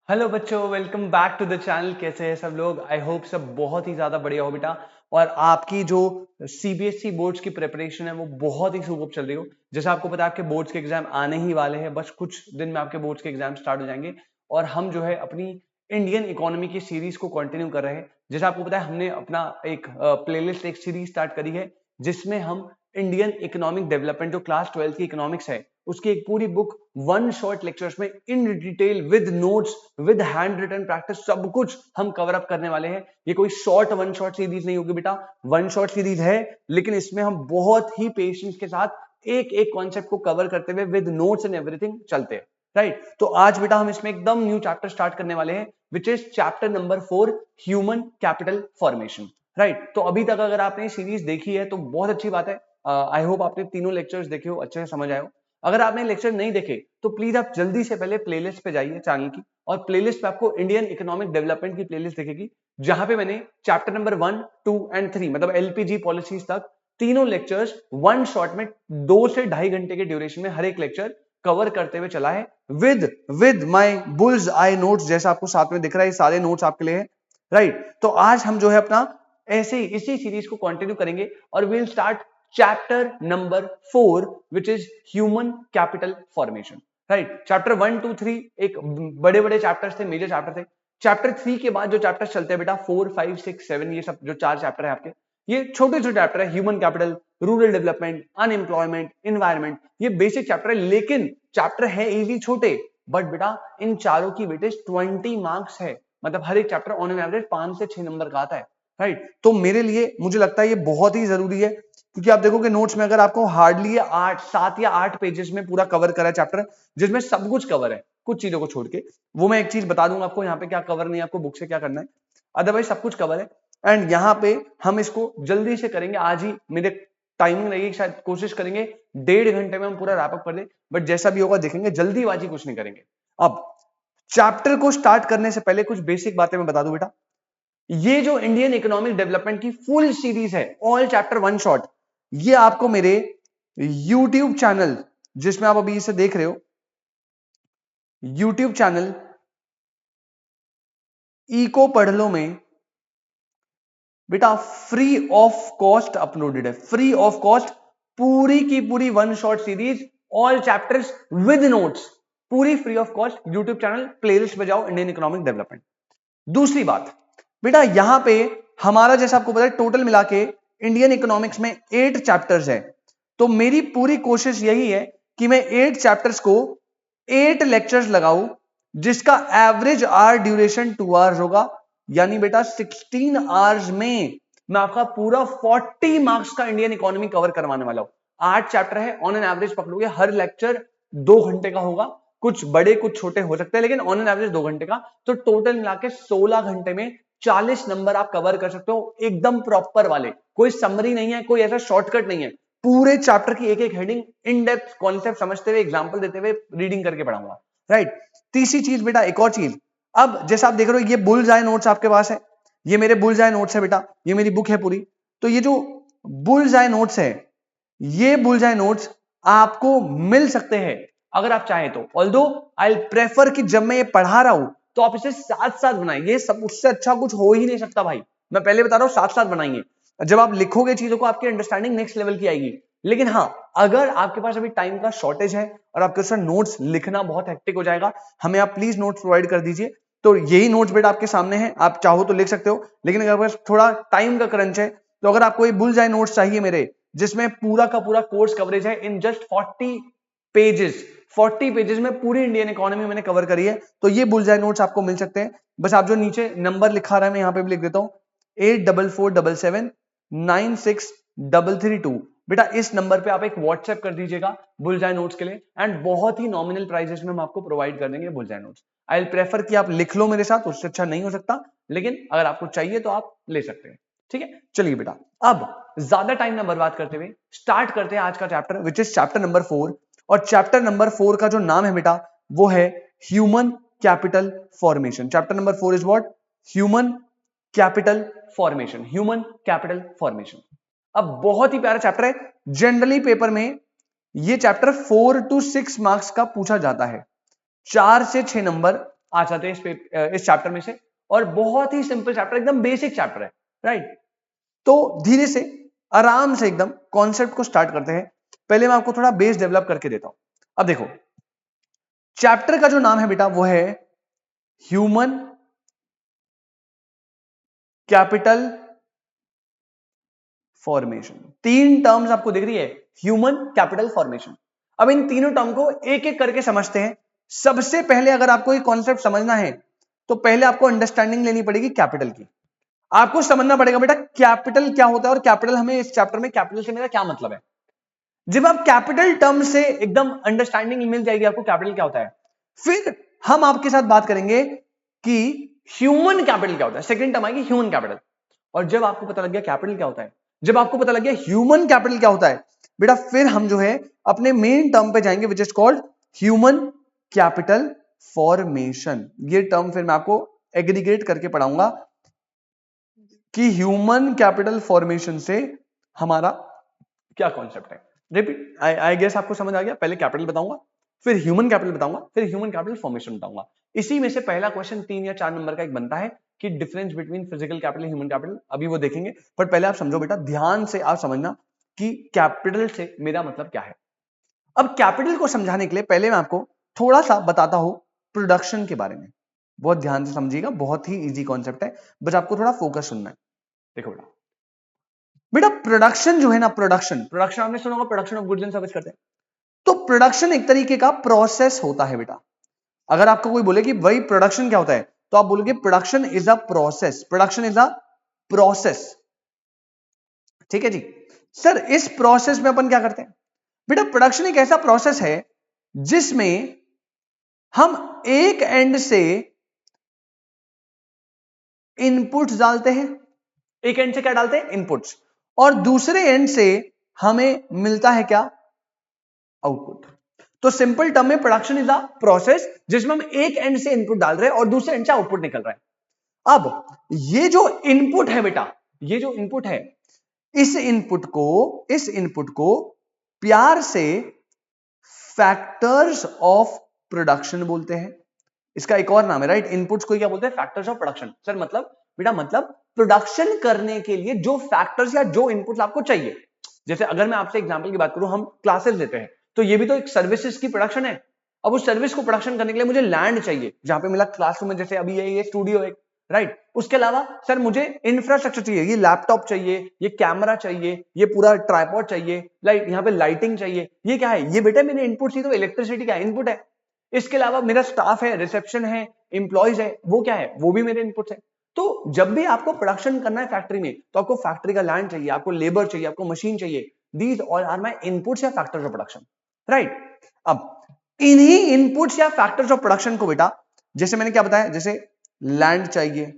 Hello बच्चों, welcome back to the channel. कैसे हैं सब लोग? आई होप सब बहुत ही ज्यादा बढ़िया हो बेटा। और आपकी जो सीबीएसई बोर्ड्स की प्रिपरेशन है वो बहुत ही सुपर चल रही हो। जैसे आपको पता है आपके बोर्ड्स के एग्जाम आने ही वाले हैं, बस कुछ दिन में आपके बोर्ड्स के एग्जाम स्टार्ट हो जाएंगे। और हम जो है अपनी इंडियन इकोनॉमी की सीरीज को कंटिन्यू कर रहे हैं। जैसे आपको पता है हमने अपना एक प्लेलिस्ट, एक सीरीज स्टार्ट करी है जिसमें हम इंडियन इकोनॉमिक डेवलपमेंट, जो क्लास 12 की इकोनॉमिक्स है, उसकी एक पूरी बुक वन शॉर्ट लेक्चर्स में in detail with notes, with hand written practice, सब कुछ हम कवर अप करने वाले हैं। ये कोई शॉर्ट वन शॉट सीरीज नहीं होगी बेटा, वन शॉट सीरीज है, लेकिन इसमें हम बहुत ही पेशेंस के साथ एक एक कॉन्सेप्ट को कवर करते हुए विद नोट्स एंड एवरीथिंग चलते हैं। राइट, तो आज बेटा हम इसमें एकदम न्यू चैप्टर स्टार्ट करने वाले हैं, which is chapter number 4, human capital formation. Right, तो अभी तक अगर आपने सीरीज देखी है तो बहुत अच्छी बात है। आई होप आपने तीनों लेक्चर्स देखे हो, अच्छे से समझ आए हो। अगर आपने लेक्चर नहीं देखे तो प्लीज आप जल्दी से पहले प्लेलिस्ट पे जाइए चैनल की, और प्लेलिस्ट पे आपको इंडियन इकोनॉमिक डेवलपमेंट की प्लेलिस्ट दिखेगी, जहां पे मैंने चैप्टर नंबर 1, 2 एंड 3 मतलब एलपीजी पॉलिसीज तक तीनों लेक्चर्स वन शॉट में 2 से 2.5 घंटे के ड्यूरेशन में हर एक लेक्चर कवर करते हुए चला है with my bulls I notes. जैसा आपको साथ में दिख रहा है, ये सारे नोट्स आपके लिए हैं। राइट, तो आज हम जो है अपना ऐसे ही इसी सीरीज को कंटिन्यू करेंगे और will start chapter number 4 which is human capital formation. Right, chapter 1, 2, 3 एक बड़े बड़े चैप्टर्स थे, मेजर चैप्टर थे। चैप्टर 3 के बाद जो चैप्टर्स चलते हैं बेटा 4, 5, 6, 7, ये सब जो 4 चैप्टर है आपके, ये छोटे छोटे चैप्टर है। Human capital, rural development, unemployment, environment, ये बेसिक चैप्टर है, लेकिन चैप्टर है इजी छोटे, बट बेटा इन चारों की वेटेज 20 मार्क्स है। मतलब हर एक चैप्टर ऑन एन एवरेज 5 से 6 नंबर का आता है। राइट, तो मेरे लिए मुझे लगता है ये बहुत ही जरूरी है, क्योंकि आप देखोगे नोट्स में अगर आपको हार्डली 7 या 8 पेजेस में पूरा कवर करा है चैप्टर, जिसमें सब कुछ कवर है, कुछ चीजों को छोड़ के। वो मैं एक चीज बता दूंगा आपको यहाँ पे क्या कवर नहीं है, आपको बुक से क्या करना है, अदरवाइज सब कुछ कवर है। एंड यहाँ पे हम इसको जल्दी से करेंगे, आज ही मेरे टाइमिंग रहेगी, शायद कोशिश करेंगे 1.5 घंटे में हम पूरा रैप अप कर ले, बट जैसा भी होगा देखेंगे, जल्दीबाजी कुछ नहीं करेंगे। अब चैप्टर को स्टार्ट करने से पहले कुछ बेसिक बातें मैं बता दूं बेटा। ये जो इंडियन इकोनॉमिक डेवलपमेंट की फुल सीरीज है, ऑल चैप्टर वन शॉट, ये आपको मेरे यूट्यूब चैनल, जिसमें आप अभी इसे देख रहे हो, यूट्यूब चैनल इको पढ़ लो में बेटा फ्री ऑफ कॉस्ट अपलोडेड है। फ्री ऑफ कॉस्ट पूरी की पूरी one shot series, all chapters with notes, पूरी free of cost YouTube channel playlist पे जाओ, इंडियन इकोनॉमिक डेवलपमेंट। दूसरी बात बेटा, यहां पे हमारा जैसा आपको पता है टोटल मिला के इंडियन इकोनॉमिक्स में 8 चैप्टर्स है। तो मेरी पूरी कोशिश यही है कि मैं 8 चैप्टर्स को 8 लेक्चर्स लगाऊं, जिसका एवरेज आवर ड्यूरेशन 2 आवर्स होगा। यानी बेटा 16 आवर्स में मैं आपका पूरा 40 मार्क्स का इंडियन इकोनॉमी कवर करवाने वाला हूं। 8 चैप्टर है, ऑन एन एवरेज पकड़ोगे हर लेक्चर 2 घंटे का होगा, कुछ बड़े कुछ छोटे हो सकते हैं, लेकिन ऑन एन एवरेज 2 घंटे का। तो टोटल मिला के 16 घंटे में 40 नंबर आप कवर कर सकते हो, एकदम प्रॉपर वाले। कोई समरी नहीं है, कोई ऐसा शॉर्टकट नहीं है, पूरे चैप्टर की एक एक हेडिंग इन डेप्थ कॉन्सेप्ट समझते हुए, एग्जांपल देते हुए रीडिंग करके पढ़ाऊंगा। राइट, तीसरी चीज बेटा, एक और चीज, अब जैसा आप देख रहे हो ये बुल्स आई नोट्स आपके पास है, ये मेरे बुल्स आई नोट्स है बेटा, ये मेरी बुक है पूरी। तो ये जो बुल्स आई नोट्स है, ये बुल्स आई नोट्स आपको मिल सकते हैं अगर आप चाहें तो। ऑल्दो आई प्रेफर कि जब मैं ये पढ़ा रहा हूं तो आप इसे साथ साथ बनाएं, ये सब उससे अच्छा कुछ हो ही नहीं सकता भाई, मैं पहले बता रहा हूं, साथ साथ बनाएंगे। जब आप लिखोगे चीजों को, आपकी अंडरस्टैंडिंग नेक्स्ट लेवल की आएगी। लेकिन हाँ, अगर आपके पास अभी टाइम का शॉर्टेज है और आपके साथ नोट्स लिखना बहुत हेक्टिक हो जाएगा, हमें आप प्लीज नोट्स प्रोवाइड कर दीजिए। तो यही नोट्स बेटा आपके सामने है, आप चाहो तो लिख सकते हो, लेकिन अगर आपके पास थोड़ा टाइम का क्रंच है, तो अगर आपको ये बुल्स आई नोट्स चाहिए मेरे, जिसमें पूरा का पूरा कोर्स कवरेज है इन जस्ट 40 पेजेस, 40 पेजेस में पूरी इंडियन इकोनॉमी मैंने कवर करी है, तो ये बुल्स आई नोट्स आपको मिल सकते हैं। बस आप जो नीचे नंबर लिखा रहा है, मैं यहां पे भी लिख देता हूं, 8447796332। बेटा इस नंबर पे आप एक व्हाट्सएप कर दीजिएगा बुल्स आई नोट्स के लिए, एंड बहुत ही नॉमिनल प्राइसेस में हम आपको प्रोवाइड कर देंगे bulls I notes. I will prefer कि आप लिख लो मेरे साथ, उससे अच्छा नहीं हो सकता, लेकिन अगर आपको चाहिए तो आप ले सकते हैं। ठीक है, चलिए बेटा, अब ज्यादा टाइम ना बर्बाद करते हुए स्टार्ट करते हैं आज का chapter, which is chapter number 4। और चैप्टर नंबर 4 का जो नाम है बेटा, वो है human capital formation. Chapter number 4 is what? Human capital formation. Human capital formation. अब बहुत ही प्यारा चैप्टर है, जनरली पेपर में ये चैप्टर 4 to 6 मार्क्स का पूछा जाता है, 4 से 6 नंबर आ जाते हैं इस चैप्टर में से, और बहुत ही सिंपल चैप्टर, एकदम बेसिक चैप्टर है, राइट। तो धीरे से आराम से एकदम कॉन्सेप्ट को स्टार्ट करते हैं। पहले मैं आपको थोड़ा बेस डेवलप करके देता हूं। अब देखो, चैप्टर का जो नाम है बेटा वो है ह्यूमन कैपिटल फॉर्मेशन। तीन टर्म्स आपको दिख रही है, ह्यूमन कैपिटल फॉर्मेशन। अब इन तीनों टर्म को एक एक करके समझते हैं। सबसे पहले अगर आपको ये कॉन्सेप्ट समझना है तो पहले आपको अंडरस्टैंडिंग लेनी पड़ेगी कैपिटल की। आपको समझना पड़ेगा बेटा कैपिटल क्या होता है, और कैपिटल हमें इस चैप्टर में कैपिटल से मेरा क्या मतलब है। जब आप कैपिटल टर्म से एकदम अंडरस्टैंडिंग मिल जाएगी आपको कैपिटल क्या होता है, फिर हम आपके साथ बात करेंगे कि ह्यूमन कैपिटल क्या होता है। सेकंड टर्म आएगी ह्यूमन कैपिटल। और जब आपको पता लग गया कैपिटल क्या होता है, जब आपको पता लग गया ह्यूमन कैपिटल क्या होता है बेटा, फिर हम जो है अपने मेन टर्म पे जाएंगे which is called human capital formation. ये टर्म फिर मैं आपको एग्रीगेट करके पढ़ाऊंगा कि ह्यूमन कैपिटल फॉर्मेशन से हमारा क्या कॉन्सेप्ट है। रिपीट, आई गेस आपको समझ आ गया। पहले कैपिटल बताऊंगा, फिर ह्यूमन कैपिटल बताऊंगा, फिर ह्यूमन कैपिटल फॉर्मेशन बताऊंगा। इसी में से पहला क्वेश्चन 3 या 4 नंबर का एक बनता है कि difference between physical capital human capital, अभी वो देखेंगे। पर पहले आप समझो बेटा, ध्यान से आप समझना कि कैपिटल से मेरा मतलब क्या है। अब कैपिटल को समझाने के लिए पहले मैं आपको थोड़ा सा बताता हूं प्रोडक्शन के बारे में। बहुत ध्यान से समझिएगा, बहुत ही इजी कॉन्सेप्ट है, बस आपको थोड़ा फोकस सुनना है। देखो बेटा, प्रोडक्शन जो है ना, प्रोडक्शन आपने सुना होगा, production of goods and service करते हैं। तो प्रोडक्शन एक तरीके का प्रोसेस होता है बेटा। अगर आपको कोई बोले कि भाई प्रोडक्शन क्या होता है, तो आप बोलोगे production is a process, production is a process. ठीक है जी सर, इस प्रोसेस में अपन क्या करते हैं बेटा, प्रोडक्शन एक ऐसा प्रोसेस है जिसमें हम एक एंड से इनपुट्स डालते हैं, एक एंड से क्या डालते हैं, इनपुट्स, और दूसरे एंड से हमें मिलता है क्या, आउटपुट। तो सिंपल टर्म में प्रोडक्शन इज अ प्रोसेस जिसमें हम एक एंड से इनपुट डाल रहे हैं और दूसरे एंड से आउटपुट निकल रहा है। अब ये जो इनपुट है बेटा, ये जो इनपुट है, इस इनपुट को प्यार से फैक्टर्स ऑफ प्रोडक्शन बोलते हैं। इसका एक और नाम है, राइट, इनपुट्स को क्या बोलते हैं, फैक्टर्स ऑफ प्रोडक्शन। सर मतलब बेटा, मतलब प्रोडक्शन करने के लिए जो फैक्टर्स या जो इनपुट्स आपको चाहिए। जैसे अगर मैं आपसे एग्जांपल की बात करूं, हम क्लासेस लेते हैं, तो ये भी तो एक सर्विसेज की प्रोडक्शन है। अब उस सर्विस को प्रोडक्शन करने के लिए मुझे लैंड चाहिए जहां पे मेरा क्लासरूम है, जैसे अभी ये स्टूडियो है, राइट। उसके अलावा सर मुझे इंफ्रास्ट्रक्चर चाहिए, ये लैपटॉप चाहिए, ये कैमरा चाहिए, ये पूरा ट्राइपॉड चाहिए, लाइट, यहाँ पे लाइटिंग चाहिए। ये क्या है, ये बेटा मेरे इनपुट ही तो इलेक्ट्रिसिटी का इनपुट है। इसके अलावा मेरा स्टाफ है, रिसेप्शन है, इंप्लॉइज है, वो क्या है, वो भी मेरे इनपुट है। तो जब भी आपको प्रोडक्शन करना है फैक्ट्री में, तो आपको फैक्ट्री का लैंड चाहिए, आपको लेबर चाहिए, आपको मशीन चाहिए। These all are my inputs या फैक्टर्स ऑफ प्रोडक्शन, राइट। अब इन्हीं इनपुट्स या फैक्टर्स ऑफ प्रोडक्शन को बेटा, जैसे मैंने क्या बताया, जैसे लैंड चाहिए,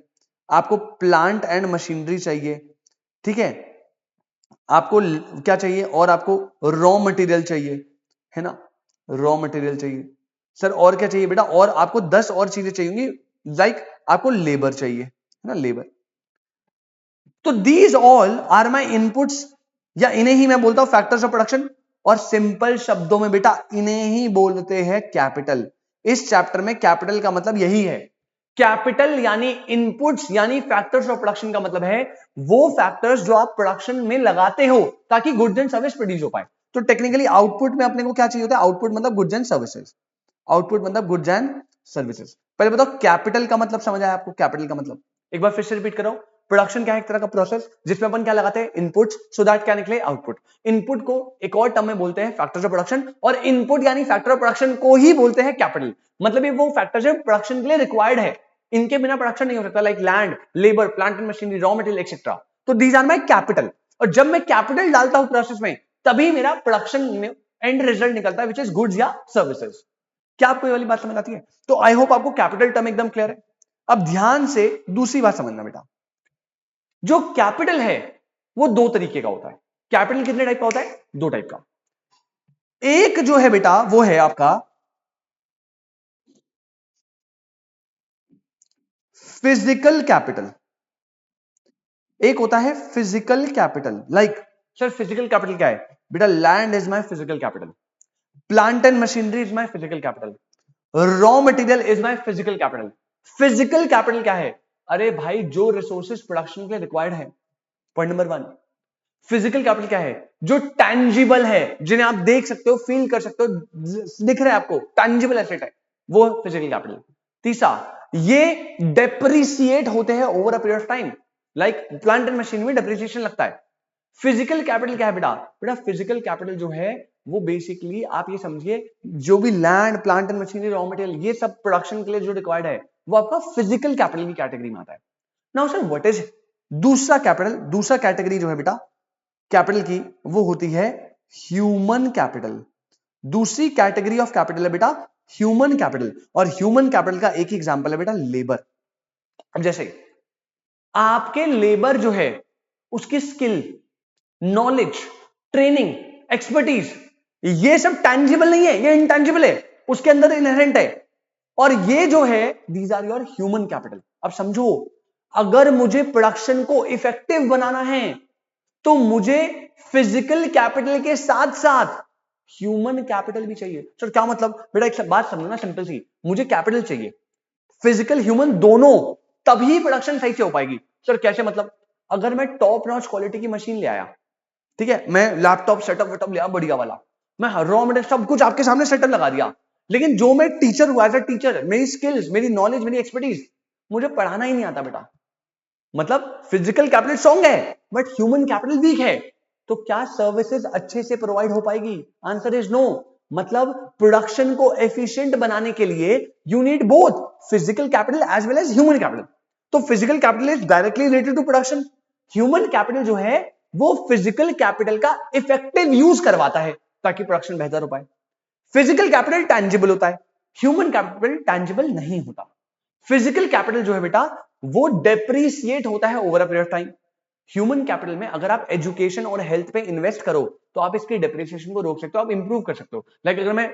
आपको प्लांट एंड मशीनरी चाहिए, ठीक है, आपको क्या चाहिए, और आपको रॉ मटेरियल चाहिए, है ना, रॉ मटेरियल चाहिए। सर और क्या चाहिए बेटा, और आपको 10 और चीजें चाहिए, लाइक आपको लेबर चाहिए, है ना, लेबर। तो these all are my inputs, या इन्हें ही मैं बोलता हूं फैक्टर्स ऑफ प्रोडक्शन। और सिंपल शब्दों में बेटा इन्हें ही बोलते हैं कैपिटल। इस चैप्टर में कैपिटल का मतलब यही है। कैपिटल यानी इनपुट्स यानी फैक्टर्स ऑफ प्रोडक्शन का मतलब है वो फैक्टर्स जो आप प्रोडक्शन में लगाते हो ताकि गुड्स एंड सर्विस प्रोड्यूस हो पाए। तो टेक्निकली आउटपुट में अपने को क्या चाहिए होता है, आउटपुट मतलब गुड्स एंड सर्विसेज, आउटपुट मतलब गुड्स एंड सर्विसेज। पहले बताओ कैपिटल का मतलब समझ आया आपको, कैपिटल का मतलब एक बार फिर से रिपीट करो। प्रोडक्शन क्या है, एक तरह का प्रोसेस जिसमें अपन क्या लगाते हैं, इनपुट्स, सो दैट क्या निकले, आउटपुट। इनपुट को एक और टर्म में बोलते हैं फैक्टर्स ऑफ प्रोडक्शन, और इनपुट यानी फैक्टर ऑफ प्रोडक्शन को ही बोलते हैं कैपिटल। मतलब ये वो फैक्टर्स है प्रोडक्शन के लिए रिक्वायर्ड है, इनके बिना प्रोडक्शन नहीं हो सकता, like land, labour, plant and machinery, raw material etcetera. तो दीज आर माय कैपिटल। और जब मैं कैपिटल डालता हूं प्रोसेस में, तभी मेरा प्रोडक्शन में एंड रिजल्ट निकलता है विच इज गुड्स या सर्विसेज। क्या आपको ये वाली बात समझ आती है? तो आई होप आपको कैपिटल टर्म एकदम क्लियर है। अब ध्यान से दूसरी बात समझना बेटा, जो कैपिटल है वो दो तरीके का होता है। कैपिटल कितने टाइप का होता है, दो टाइप का। एक जो है बेटा वो है आपका फिजिकल कैपिटल, एक होता है physical capital. Like sir physical capital क्या है बेटा, land is my physical capital, plant and machinery is my physical capital, raw material is my physical capital. Physical capital क्या है? अरे भाई जो रिसोर्सेज प्रोडक्शन के लिए रिक्वायर्ड है, पॉइंट नंबर 1। फिजिकल कैपिटल क्या है? जो टैंजिबल है, जिन्हें आप देख सकते हो, फील कर सकते हो, दिख रहा है आपको, टैंजिबल एसेट है, वो फिजिकल कैपिटल। तीसरा, ये डेप्रिसिएट होते हैं over a period of time, like plant and machine में डेप्रिसिएशन लगता है। फिजिकल कैपिटल क्या है बेटा? बेटा फिजिकल कैपिटल जो है वो बेसिकली आप ये समझिए, जो भी land, plant and machinery, raw material, ये सब प्रोडक्शन के लिए जो रिक्वायर्ड है, वो आपका फिजिकल कैपिटल की कैटेगरी में आता है। नाउ सर व्हाट इज दूसरा कैपिटल? दूसरा कैटेगरी जो है बेटा कैपिटल की, वो होती है ह्यूमन कैपिटल। दूसरी कैटेगरी ऑफ कैपिटल है बेटा ह्यूमन कैपिटल, और ह्यूमन कैपिटल का एक ही एग्जांपल है बेटा लेबर। अब जैसे आपके लेबर जो है, उसकी स्किल, नॉलेज, ट्रेनिंग, एक्सपर्टीज, ये सब टैंजिबल नहीं है, ये इंटैंजिबल है, उसके अंदर इनहेरेंट है, और ये जो है these are your human capital. अब समझो, अगर मुझे प्रोडक्शन को इफेक्टिव बनाना है तो मुझे फिजिकल कैपिटल के साथ साथ ह्यूमन कैपिटल भी चाहिए। सर क्या मतलब? बेटा एक बात समझो ना, सिंपल सी, मुझे कैपिटल चाहिए, फिजिकल ह्यूमन दोनों, तभी प्रोडक्शन सही से हो पाएगी। सर कैसे मतलब? अगर मैं टॉप नॉच क्वालिटी की मशीन ले आया, ठीक है, मैं लैपटॉप सेटअप वेटअप लिया बढ़िया वाला, मैं रॉ मटेरियल सब कुछ आपके सामने सेटअप लगा दिया, लेकिन जो मैं टीचर हुआ, एज अ टीचर, मेरी स्किल्स, मेरी नॉलेज, मेरी एक्सपर्टीज, मुझे पढ़ाना ही नहीं आता बेटा, मतलब फिजिकल कैपिटल स्ट्रॉन्ग है बट ह्यूमन कैपिटल वीक है, तो क्या सर्विसेज अच्छे से प्रोवाइड हो पाएगी? Answer is no. मतलब प्रोडक्शन को एफिशिएंट बनाने के लिए you need both physical capital as well as human capital. तो physical capital is directly related to production, human capital जो है वो फिजिकल कैपिटल का इफेक्टिव यूज करवाता है ताकि प्रोडक्शन बेहतर हो पाए। फिजिकल कैपिटल टैंजिबल होता है, ह्यूमन कैपिटल टैंजिबल नहीं होता। फिजिकल कैपिटल जो है बेटा वो डेप्रिसिएट होता है over a period of time. Human capital में अगर आप एजुकेशन और हेल्थ पे इन्वेस्ट करो तो आप इसकी डेप्रिसिएशन को रोक सकते हो, आप इंप्रूव कर सकते हो। लाइक अगर मैं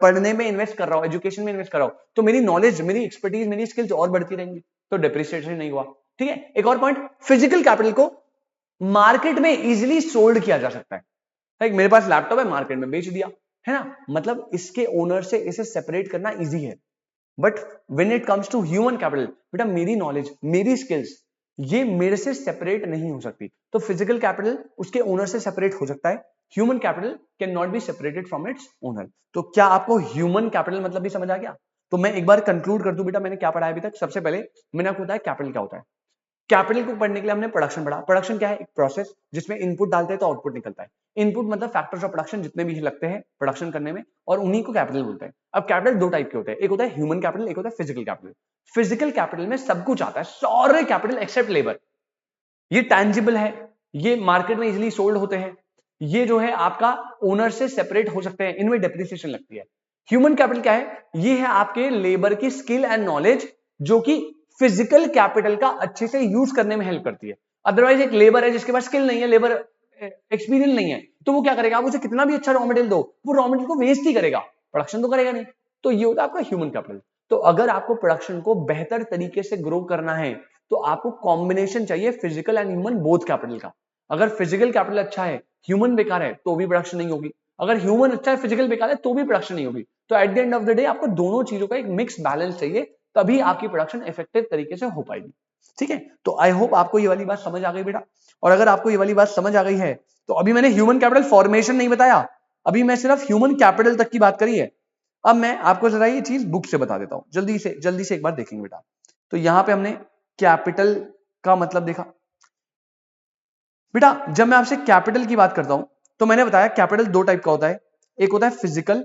पढ़ने में इन्वेस्ट कर रहा हूं, एजुकेशन में इन्वेस्ट कर रहा हूं, तो मेरी नॉलेज, मेरी एक्सपर्टीज, मेरी स्किल्स और बढ़ती रहेंगी, तो डेप्रिसिएशन नहीं हुआ। ठीक है, एक और पॉइंट, फिजिकल कैपिटल को मार्केट में इजिली सोल्ड किया जा सकता है। लाइक मेरे पास लैपटॉप है, मार्केट में बेच दिया, है ना, मतलब इसके ओनर से इसे सेपरेट करना इजी है। But when it comes to human capital, बेटा मेरी नॉलेज, मेरी स्किल्स, ये मेरे से सेपरेट नहीं हो सकती। तो फिजिकल कैपिटल उसके ओनर से सेपरेट हो सकता है, human capital can not be separated from its owner. तो क्या आपको ह्यूमन कैपिटल मतलब भी समझ आ गया? तो मैं एक बार कंक्लूड कर दूं बेटा, मैंने क्या पढ़ा है अभी तक। सबसे पहले मैंने आपको बताया कैपिटल क्या होता है। कैपिटल को पढ़ने के लिए हमने प्रोडक्शन पढ़ा। प्रोडक्शन क्या है? एक प्रोसेस जिसमें इनपुट डालते हैं तो आउटपुट निकलता है। इनपुट मतलब फैक्टर्स ऑफ प्रोडक्शन जितने भी लगते हैं प्रोडक्शन करने में, और उन्हीं को कैपिटल बोलते हैं। अब कैपिटल दो टाइप के होते हैं, एक होता है ह्यूमन कैपिटल, एक होता है फिजिकल कैपिटल। फिजिकल कैपिटल में सब कुछ आता है, सारे कैपिटल एक्सेप्ट लेबर। ये टैंजिबल है, ये मार्केट में इजिली सोल्ड होते हैं, ये जो है आपका ओनर से सेपरेट हो सकते हैं, इनमें डेप्रिसिएशन लगती है। ह्यूमन कैपिटल क्या है? ये है आपके लेबर की स्किल एंड नॉलेज जो कि फिजिकल कैपिटल का अच्छे से यूज करने में हेल्प करती है। अदरवाइज एक लेबर है जिसके पास स्किल नहीं है, लेबर एक्सपीरियंस नहीं है, तो वो क्या करेगा? आप उसे कितना भी अच्छा रॉ मटेरियल दो, वो रॉ मटेरियल को वेस्ट ही करेगा, प्रोडक्शन तो करेगा नहीं। तो ये होता है आपका ह्यूमन कैपिटल। तो अगर आपको प्रोडक्शन को बेहतर तरीके से ग्रो करना है तो आपको कॉम्बिनेशन चाहिए physical and human both capital का। अगर फिजिकल कैपिटल अच्छा है, ह्यूमन बेकार है, तो भी प्रोडक्शन नहीं होगी। अगर ह्यूमन अच्छा है, फिजिकल बेकार है, तो भी प्रोडक्शन नहीं होगी। तो eight the end of the day आपको दोनों चीजों का एक मिक्स बैलेंस चाहिए, तभी आपकी प्रोडक्शन इफेक्टिव तरीके से हो पाएगी। ठीक है, तो आई होप आपको ये वाली बात समझ आ गई बेटा। और अगर आपको ये वाली बात समझ आ गई है तो अभी मैंने ह्यूमन कैपिटल फॉर्मेशन नहीं बताया, अभी मैं सिर्फ ह्यूमन कैपिटल तक की बात करी है। अब मैं आपको जरा ये चीज बुक से बता देता हूं, जल्दी से एक बार देखेंगे बेटा। तो यहां पे हमने कैपिटल का मतलब देखा बेटा। जब मैं आपसे कैपिटल की बात करता हूं तो मैंने बताया कैपिटल दो टाइप का होता है, एक होता है फिजिकल,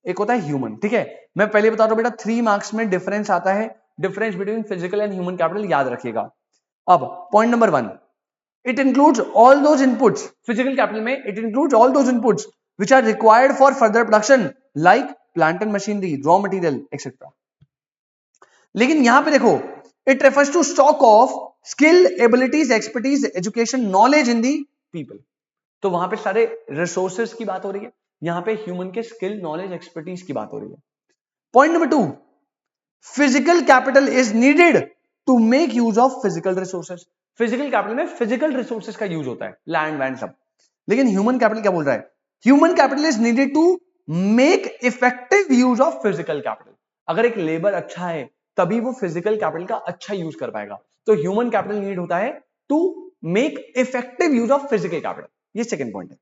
एक होता है ह्यूमन। ठीक है, मैं पहले बता रहा हूं बेटा, 3 मार्क्स में डिफरेंस आता है, difference between physical and human capital, याद रखिएगा। अब point number 1, it includes all those inputs. Physical capital में it includes all those inputs which are required for further production like plant and machinery, raw material etcetera. लेकिन यहां पे देखो, it refers to stock of skill, abilities, expertise, education, knowledge in the people. तो वहां पे सारे resources की बात हो रही है, यहां पे ह्यूमन के स्किल, नॉलेज, एक्सपर्टीज की बात हो रही है। Point number 2, physical capital is needed to make use of physical resources. Physical capital में फिजिकल रिसोर्सेज का यूज होता है, लैंड वैंड सब। लेकिन ह्यूमन कैपिटल क्या बोल रहा है? Human capital is needed to make effective use of physical capital. अगर एक लेबर अच्छा है तभी वो फिजिकल कैपिटल का अच्छा यूज कर पाएगा। तो ह्यूमन कैपिटल नीड होता है to make effective use of physical capital. ये सेकंड पॉइंट है।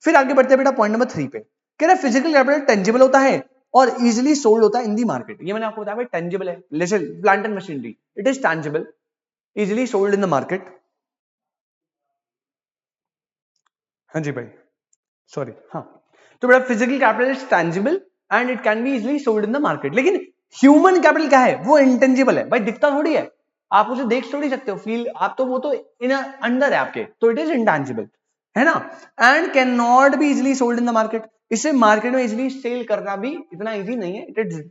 फिर आगे बढ़ते हैं बेटा पॉइंट नंबर 3 पे। कह रहा है फिजिकल कैपिटल टेंजिबल होता है और इजीली सोल्ड होता है इन दी मार्केट। ये मैंने आपको बताया भाई टेंजिबल है, जैसे plant and machinery, it is tangible, easily sold in the market. हाँ जी भाई, सॉरी, हाँ। तो बेटा physical capital is tangible and it can B easily sold in the market. लेकिन ह्यूमन कैपिटल क्या है, वो इंटेंजिबल है भाई, दिखता थोड़ी है, आप उसे देख थोड़ी सकते हो, फील आप तो, वो तो इन अंदर है आपके, तो इट इज इंटेंजिबल, है ना। And can not be easily sold in the market. इसे मार्केट में इजीली सेल करना भी इतना इजी नहीं है,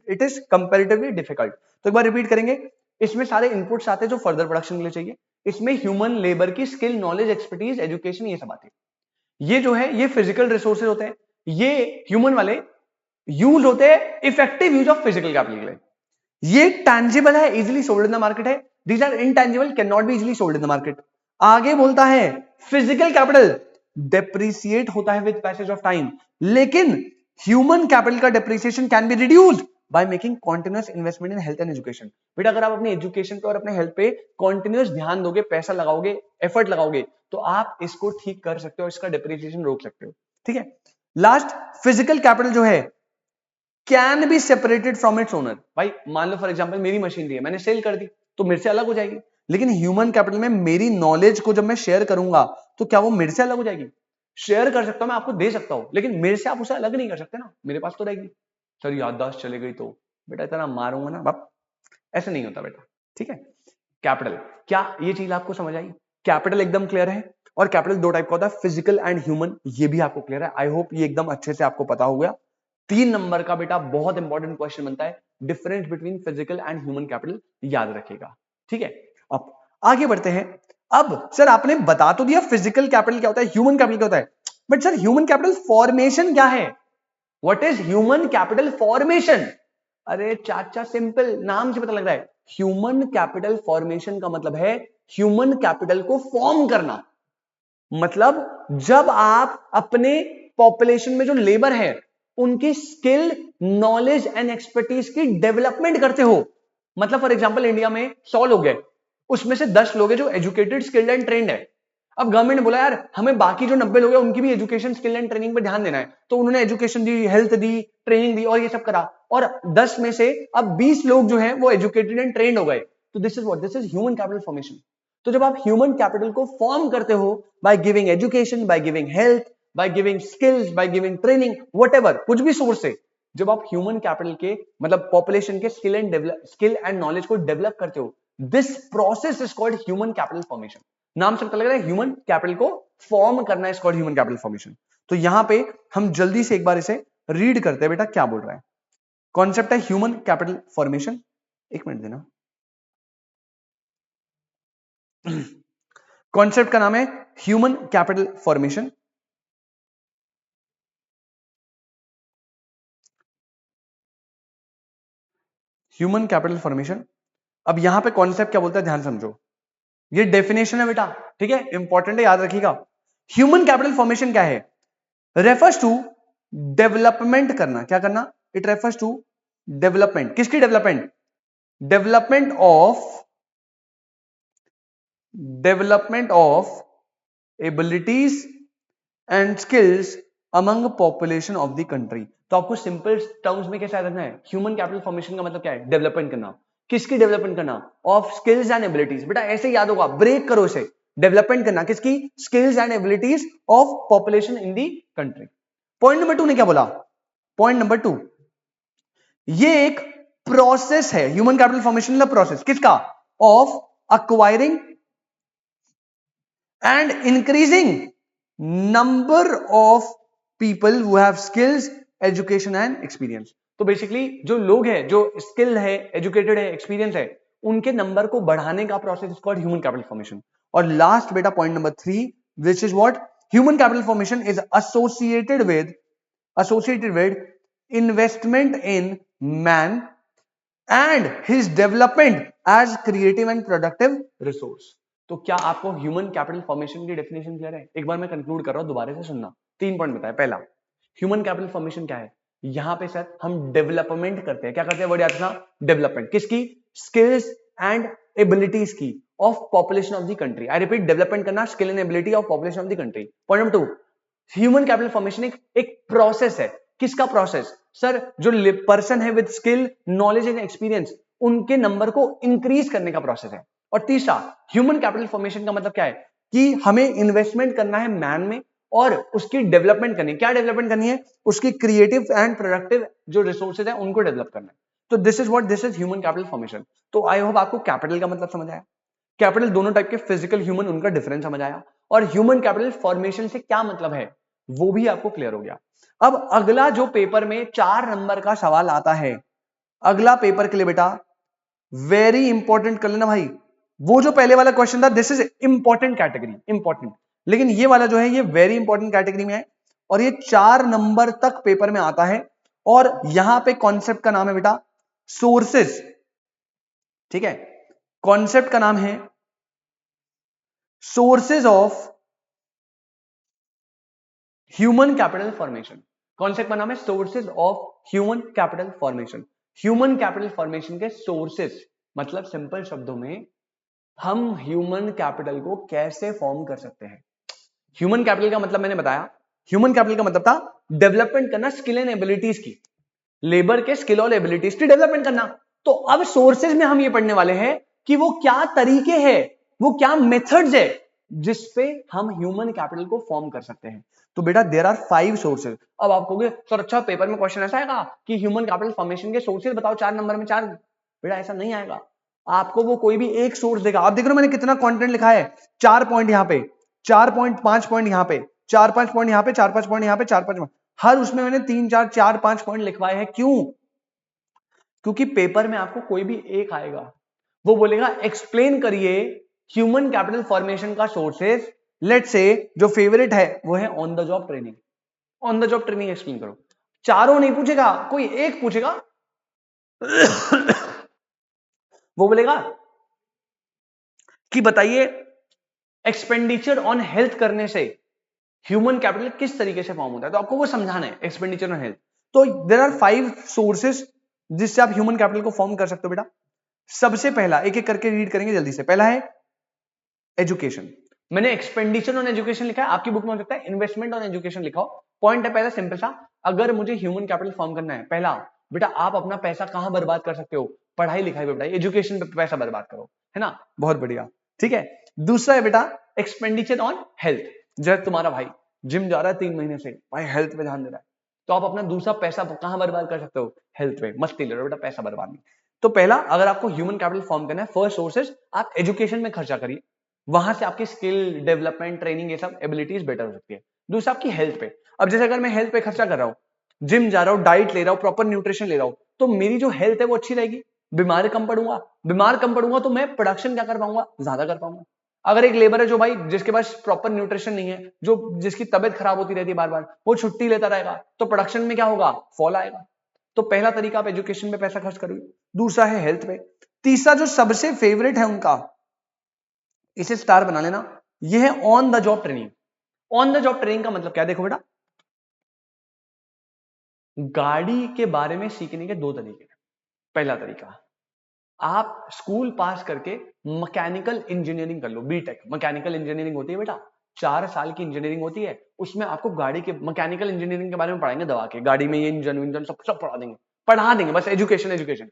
इट इज कंपैरेटिवली डिफिकल्ट। तो एक बार रिपीट करेंगे। इसमें सारे इनपुट्स आते हैं जो फर्दर प्रोडक्शन के लिए चाहिए। इसमें ह्यूमन लेबर की स्किल, नॉलेज, एक्सपर्टीज, एजुकेशन, ये सब आती है। ये जो है ये फिजिकल रिसोर्सेज होते हैं, ये ह्यूमन वाले यूज होते हैं effective use of physical capital के लिए। ये टैंजिबल है, easily sold in the market है। These are intangible, can not be easily sold in the market. आगे बोलता है फिजिकल कैपिटल डेप्रिसिएट होता है विद पैसेज ऑफ टाइम, लेकिन ह्यूमन कैपिटल का depreciation can be reduced by making continuous investment in health and education. बेटा अगर आप अपने एजुकेशन पे और अपने हेल्थ पे कॉन्टिन्यूअस ध्यान दोगे, पैसा लगाओगे, एफर्ट लगाओगे, तो आप इसको ठीक कर सकते हो, इसका डेप्रिसिएशन रोक सकते हो। ठीक है। लास्ट, फिजिकल कैपिटल जो है can be separated from its owner. भाई मान लो फॉर एग्जांपल मेरी मशीनरी है, मैंने सेल कर दी तो मेरे से अलग हो जाएगी। लेकिन ह्यूमन कैपिटल में मेरी नॉलेज को जब मैं शेयर करूंगा तो क्या वो मेरे से अलग हो जाएगी? शेयर कर सकता हूं, मैं आपको दे सकता हूं, लेकिन मेरे से आप उसे अलग नहीं कर सकते ना, मेरे पास तो रहेगी। सर याददाश्त चली गई तो बेटा इतना मारूंगा ना बाप, ऐसे नहीं होता बेटा। ठीक है। कैपिटल, क्या ये चीज आपको समझ आई? कैपिटल एकदम क्लियर है। और कैपिटल दो टाइप का होता है, फिजिकल एंड ह्यूमन, ये भी आपको क्लियर है। आई होप ये एकदम अच्छे से आपको पता हो गया। 3 नंबर का बेटा बहुत इंपॉर्टेंट क्वेश्चन बनता है, difference between physical and human capital, याद रखिएगा। ठीक है। अब आगे बढ़ते हैं। अब सर आपने बता तो दिया फिजिकल कैपिटल क्या होता है, ह्यूमन कैपिटल क्या होता है, but sir human capital formation क्या है? What is human capital formation? अरे चाचा सिंपल, नाम से पता लग रहा है। ह्यूमन कैपिटल फॉर्मेशन का मतलब है ह्यूमन कैपिटल को फॉर्म करना। मतलब जब आप अपने पॉपुलेशन में जो लेबर है उनकी स्किल, नॉलेज एंड एक्सपर्टीज की डेवलपमेंट करते हो। मतलब फॉर एग्जांपल इंडिया में 100 लोग हैं, उसमें से 10 लोग हैं जो एजुकेटेड, स्किल्ड एंड ट्रेंड है। अब गवर्नमेंट ने बोला यार हमें बाकी जो 90 लोग हैं उनकी भी एजुकेशन, स्किल एंड ट्रेनिंग पे ध्यान देना है, तो उन्होंने एजुकेशन दी, हेल्थ दी, ट्रेनिंग दी और ये सब करा, और 10 में से अब 20 लोग जो हैं वो एजुकेटेड एंड ट्रेंड हो गए। तो this is what, this is human capital formation. तो जब आप ह्यूमन कैपिटल को फॉर्म करते हो by giving education, by giving health, by giving skills, by giving training, whatever, कुछ भी सोर्स से जब आप ह्यूमन कैपिटल के मतलब पॉपुलेशन के स्किल एंड नॉलेज को डेवलप करते हो, this process is called human capital formation. नाम से पता लग रहा है ह्यूमन कैपिटल को फॉर्म करना is called human capital formation. तो यहां पे हम जल्दी से एक बार इसे रीड करते हैं बेटा क्या बोल रहा है। कॉन्सेप्ट है ह्यूमन कैपिटल फॉर्मेशन। एक मिनट देना। कॉन्सेप्ट का नाम है human capital formation. Human capital formation. अब यहां पे कॉन्सेप्ट क्या बोलता है ध्यान समझो, ये डेफिनेशन है बेटा, ठीक है, इंपॉर्टेंट है, याद रखिएगा। ह्यूमन कैपिटल फॉर्मेशन क्या है? रेफर्स टू डेवलपमेंट करना, क्या करना? इट रेफर्स टू डेवलपमेंट, किसकी development? Development of abilities and skills among population of the country. तो आपको सिंपल टर्म्स में कैसे याद रखना है, ह्यूमन कैपिटल फॉर्मेशन का मतलब क्या है? डेवलपमेंट करना। किसकी डेवलपमेंट करना? Of skills and abilities. बेटा ऐसे याद होगा, ब्रेक करो इसे। डेवलपमेंट करना किसकी? Skills and abilities of population in the country. Point number 2 ने क्या बोला? पॉइंट नंबर 2, ये एक प्रोसेस है, ह्यूमन कैपिटल फॉर्मेशन का प्रोसेस, किसका? Of acquiring and increasing number of people who have skills, education and experience. तो बेसिकली जो लोग हैं, जो स्किल है, एजुकेटेड है, एक्सपीरियंस है, उनके नंबर को बढ़ाने का process is called human capital formation. और लास्ट बेटा point number 3, which is what? Human capital formation is associated with investment in man and his development as creative and productive resource। तो क्या आपको ह्यूमन कैपिटल फॉर्मेशन की definition clear है? एक बार मैं conclude कर रहा हूं, दोबारा से सुनना। 3 पॉइंट बताया। पहला, ह्यूमन कैपिटल फॉर्मेशन क्या है? यहां पे सर हम डेवलपमेंट करते हैं। क्या करते हैं? वर्ड याद रखना, डेवलपमेंट। किसकी? स्किल्स एंड एबिलिटीज की of population of the country. I repeat, development करना skill and ability of population of the country. Point number 2, human capital formation एक प्रोसेस है। किसका प्रोसेस? सर जो पर्सन है with skill, knowledge and experience, उनके number को increase करने का प्रोसेस है। और तीसरा, ह्यूमन कैपिटल फॉर्मेशन का मतलब क्या है? कि हमें इन्वेस्टमेंट करना है मैन में और उसकी डेवलपमेंट करनी है। क्या डेवलपमेंट करनी है? उसकी क्रिएटिव एंड प्रोडक्टिव जो रिसोर्सेज है उनको डेवलप करना है। तो this is what this is human capital formation. तो आई होप आपको कैपिटल का मतलब समझ आया। कैपिटल दोनों टाइप के, फिजिकल ह्यूमन, उनका डिफरेंस समझ आया, और ह्यूमन कैपिटल फॉर्मेशन से क्या मतलब है वो भी आपको क्लियर हो गया। अब अगला जो पेपर में 4 नंबर का सवाल आता है, अगला पेपर के लिए बेटा वेरी इंपॉर्टेंट कर लेना भाई। वो जो पहले वाला क्वेश्चन था, this is important category, important, लेकिन ये वाला जो है ये वेरी इंपॉर्टेंट कैटेगरी में है और ये 4 नंबर तक पेपर में आता है। और यहां पे कॉन्सेप्ट का नाम है बेटा सोर्सेज। ठीक है, कॉन्सेप्ट का नाम है sources of human capital formation. Concept का नाम है sources of human capital formation. Human capital formation के सोर्सेज मतलब सिंपल शब्दों में हम ह्यूमन कैपिटल को कैसे फॉर्म कर सकते हैं। ह्यूमन कैपिटल का मतलब मैंने बताया, ह्यूमन कैपिटल का मतलब था डेवलपमेंट करना स्किल एंड एबिलिटीज की, लेबर के स्किल और एबिलिटीज की डेवलपमेंट करना। तो अब सोर्सेज में हम ये पढ़ने वाले हैं कि वो क्या तरीके हैं, वो क्या मेथड्स है जिसपे हम ह्यूमन कैपिटल को फॉर्म कर सकते हैं। तो बेटा देयर आर 5 सोर्सेज। अब आप कहोगे सर अच्छा पेपर में क्वेश्चन ऐसा आएगा कि ह्यूमन कैपिटल फॉर्मेशन के सोर्सेज बताओ 4 नंबर में 4। बेटा ऐसा नहीं आएगा, आपको वो कोई भी एक सोर्स देगा। आप देख रहे हो मैंने कितना कंटेंट लिखा है, 4 पॉइंट यहां पे, 4 पॉइंट, 5 पॉइंट यहां पे, 4-5 पॉइंट यहां पे, 4-5 पॉइंट यहां पे, 4-5 पॉइंट हर उसमें मैंने 3-4, 4-5 पॉइंट लिखवाए हैं। क्यों? क्योंकि पेपर में आपको कोई भी एक आएगा, वो बोलेगा एक्सप्लेन करिए ह्यूमन कैपिटल फॉर्मेशन का सोर्सेज। लेट्स से जो फेवरेट है वो है on the job training. On the job training explain करो। चारों नहीं पूछेगा, कोई एक पूछेगा। वो बोलेगा कि बताइए एक्सपेंडिचर ऑन हेल्थ करने से ह्यूमन कैपिटल किस तरीके से फॉर्म होता है। तो आपको वो समझाना है एक्सपेंडिचर ऑन हेल्थ। तो देयर आर 5 सोर्सेज जिससे आप ह्यूमन कैपिटल को फॉर्म कर सकते हो बेटा। सबसे पहला, एक एक करके रीड करेंगे जल्दी से। पहला है एजुकेशन। मैंने एक्सपेंडिचर ऑन एजुकेशन लिखा है, आपकी बुक में हो सकता है इन्वेस्टमेंट ऑन एजुकेशन लिखा हो। पॉइंट है पहला सिंपल सा, अगर मुझे ह्यूमन कैपिटल फॉर्म करना है, पहला बेटा आप अपना पैसा कहां बर्बाद कर सकते हो? पढ़ाई लिखाई पे पढ़ाई, एजुकेशन पे पैसा बर्बाद करो, है ना? बहुत बढ़िया, ठीक है। दूसरा है बेटा एक्सपेंडिचर ऑन हेल्थ। जब तुम्हारा भाई जिम जा रहा है 3 महीने से, भाई हेल्थ पे ध्यान दे रहा है, तो आप अपना दूसरा पैसा कहां बर्बाद कर सकते हो? हेल्थ पे। मस्ती ले रहे हो बेटा, पैसा बर्बाद नहीं। तो पहला, अगर आपको ह्यूमन कैपिटल फॉर्म करना है, फर्स्ट सोर्सेज आप एजुकेशन में खर्चा करिए, वहां से आपकी स्किल डेवलपमेंट, ट्रेनिंग, ये सब एबिलिटीज बेटर हो सकती है। दूसरा आपकी हेल्थ पे। अब जैसे अगर मैं हेल्थ पे खर्चा कर रहा हूँ, जिम जा रहा हूँ, डाइट ले रहा हूँ, प्रॉपर न्यूट्रिशन ले रहा हूँ, तो मेरी जो हेल्थ है वो अच्छी रहेगी, बीमार कम पड़ूंगा। बीमार कम पड़ूंगा तो मैं प्रोडक्शन क्या कर पाऊंगा? ज्यादा कर पाऊंगा। अगर एक लेबर है जो भाई जिसके पास प्रॉपर न्यूट्रिशन नहीं है, जो जिसकी तबियत खराब होती रहती है बार बार, वो छुट्टी लेता रहेगा, तो प्रोडक्शन में क्या होगा? फॉल आएगा। तो पहला तरीका आप एजुकेशन में पैसा खर्च करोगे, दूसरा है हेल्थ पे। तीसरा जो सबसे फेवरेट है उनका, इसे स्टार बना लेना, ये है on the job training. On the job training का मतलब क्या? देखो बेटा, गाड़ी के बारे में सीखने के 2 तरीके हैं। पहला तरीका, आप स्कूल पास करके मैकेनिकल इंजीनियरिंग कर लो, बीटेक। मैकेनिकल इंजीनियरिंग होती है बेटा, 4 साल की इंजीनियरिंग होती है, उसमें आपको गाड़ी के मैकेनिकल इंजीनियरिंग के बारे में पढ़ाएंगे, दबा के गाड़ी में ये इंजन विंजन सब पढ़ा देंगे, बस एजुकेशन एजुकेशन।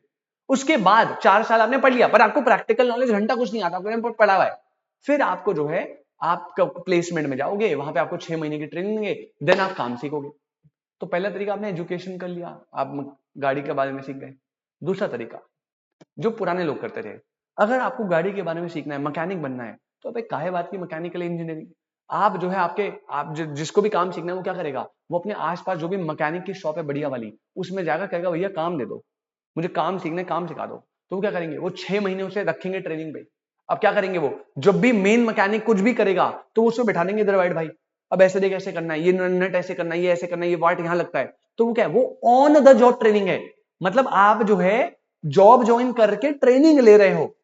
उसके बाद 4 साल आपने पढ़ लिया, पर आपको प्रैक्टिकल नॉलेज घंटा कुछ नहीं आता, आपको पढ़ा हुआ है। फिर आपको जो है आप प्लेसमेंट में जाओगे, वहां पे आपको 6 महीने की ट्रेनिंग देंगे, देन आप काम सीखोगे। तो पहला तरीका आपने एजुकेशन कर लिया, आप गाड़ी के बारे में सीख गए। दूसरा तरीका जो पुराने लोग करते थे, अगर आपको गाड़ी के बारे में सीखना है, मैकेनिक बनना है, तो अब एक काहे बात की मैकेनिकल इंजीनियरिंग। आप जो है आप जिसको भी काम सीखना है वो क्या करेगा? वो अपने आसपास जो भी मैकेनिक की शॉप है बढ़िया वाली, उसमें जाकर कहेगा भैया काम दे दो, मुझे काम सीखना है, काम सिखा दो। तो वो क्या करेंगे? वो 6 महीने उसे रखेंगे ट्रेनिंग पे। अब क्या करेंगे? वो जब भी मेन मैकेनिक कुछ भी करेगा तो उसको बैठा देंगे, इधर बैठ भाई, अब ऐसे देख, ऐसे करना है, ये नट ऐसे करना है, ये ऐसे करना है, ये वाट यहां लगता है। तो वो क्या है? वो ऑन द जॉब ट्रेनिंग है। मतलब आप जो है जॉब ज्वाइन करके ट्रेनिंग ले रहे हो,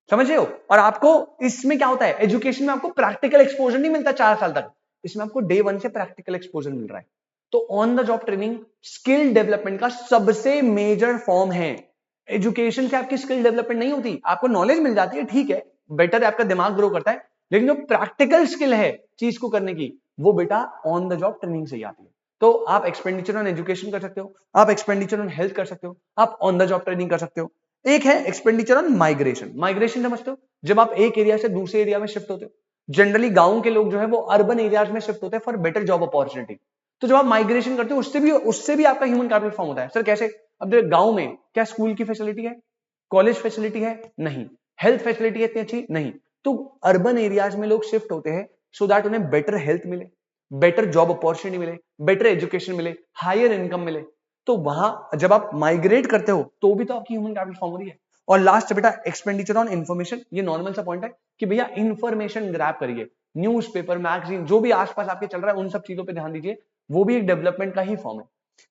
समझ रहे हो? और आपको इसमें क्या होता है, एजुकेशन में आपको प्रैक्टिकल एक्सपोजर नहीं मिलता 4 साल तक, इसमें आपको डे 1 से प्रैक्टिकल एक्सपोजर मिल रहा है। तो on the job training skill development का सबसे मेजर फॉर्म है। एजुकेशन से आपकी स्किल डेवलपमेंट नहीं होती, आपको नॉलेज मिल जाती है, ठीक है, बेटर है, आपका दिमाग ग्रो करता है, लेकिन जो प्रैक्टिकल स्किल है चीज को करने की, वो बेटा ऑन द जॉब ट्रेनिंग से ही आती है। तो आप एक्सपेंडिचर ऑन एजुकेशन कर सकते हो, आप एक्सपेंडिचर ऑन हेल्थ कर सकते हो, आप ऑन द जॉब ट्रेनिंग कर सकते हो। एक है एक्सपेंडिचर ऑन माइग्रेशन। माइग्रेशन समझते हो, जब आप एक एरिया से दूसरे एरिया में शिफ्ट होते हो, जनरली गांव के लोग जो है वो अर्बन एरियाज में शिफ्ट होते हैं फॉर बेटर जॉब अपॉर्चुनिटी। तो जब आप माइग्रेशन करते हो उससे भी आपका ह्यूमन कैपिटल फॉर्म होता है। सर कैसे? अब देखो गांव में क्या स्कूल की फैसिलिटी है, कॉलेज फैसिलिटी है? नहीं। हेल्थ फैसिलिटी है इतनी अच्छी? नहीं। तो अर्बन एरियाज में लोग शिफ्ट होते हैं सो दैट उन्हें बेटर हेल्थ मिले, बेटर जॉब अपॉर्चुनिटी मिले, बेटर एजुकेशन मिले, हायर इनकम मिले। तो वहां जब आप माइग्रेट करते हो तो भी तो आपकी ह्यूमन कैपिटल फॉर्म हो रही है। और लास्ट बेटा एक्सपेंडिचर ऑन इन्फॉर्मेशन। ये नॉर्मल सा पॉइंट है कि भैया इंफॉर्मेशन ग्रैब करिए, न्यूज़पेपर, मैगजीन, जो भी आसपास आपके चल रहा है उन सब चीजों पे ध्यान दीजिए, वो भी एक डेवलपमेंट का ही फॉर्म है।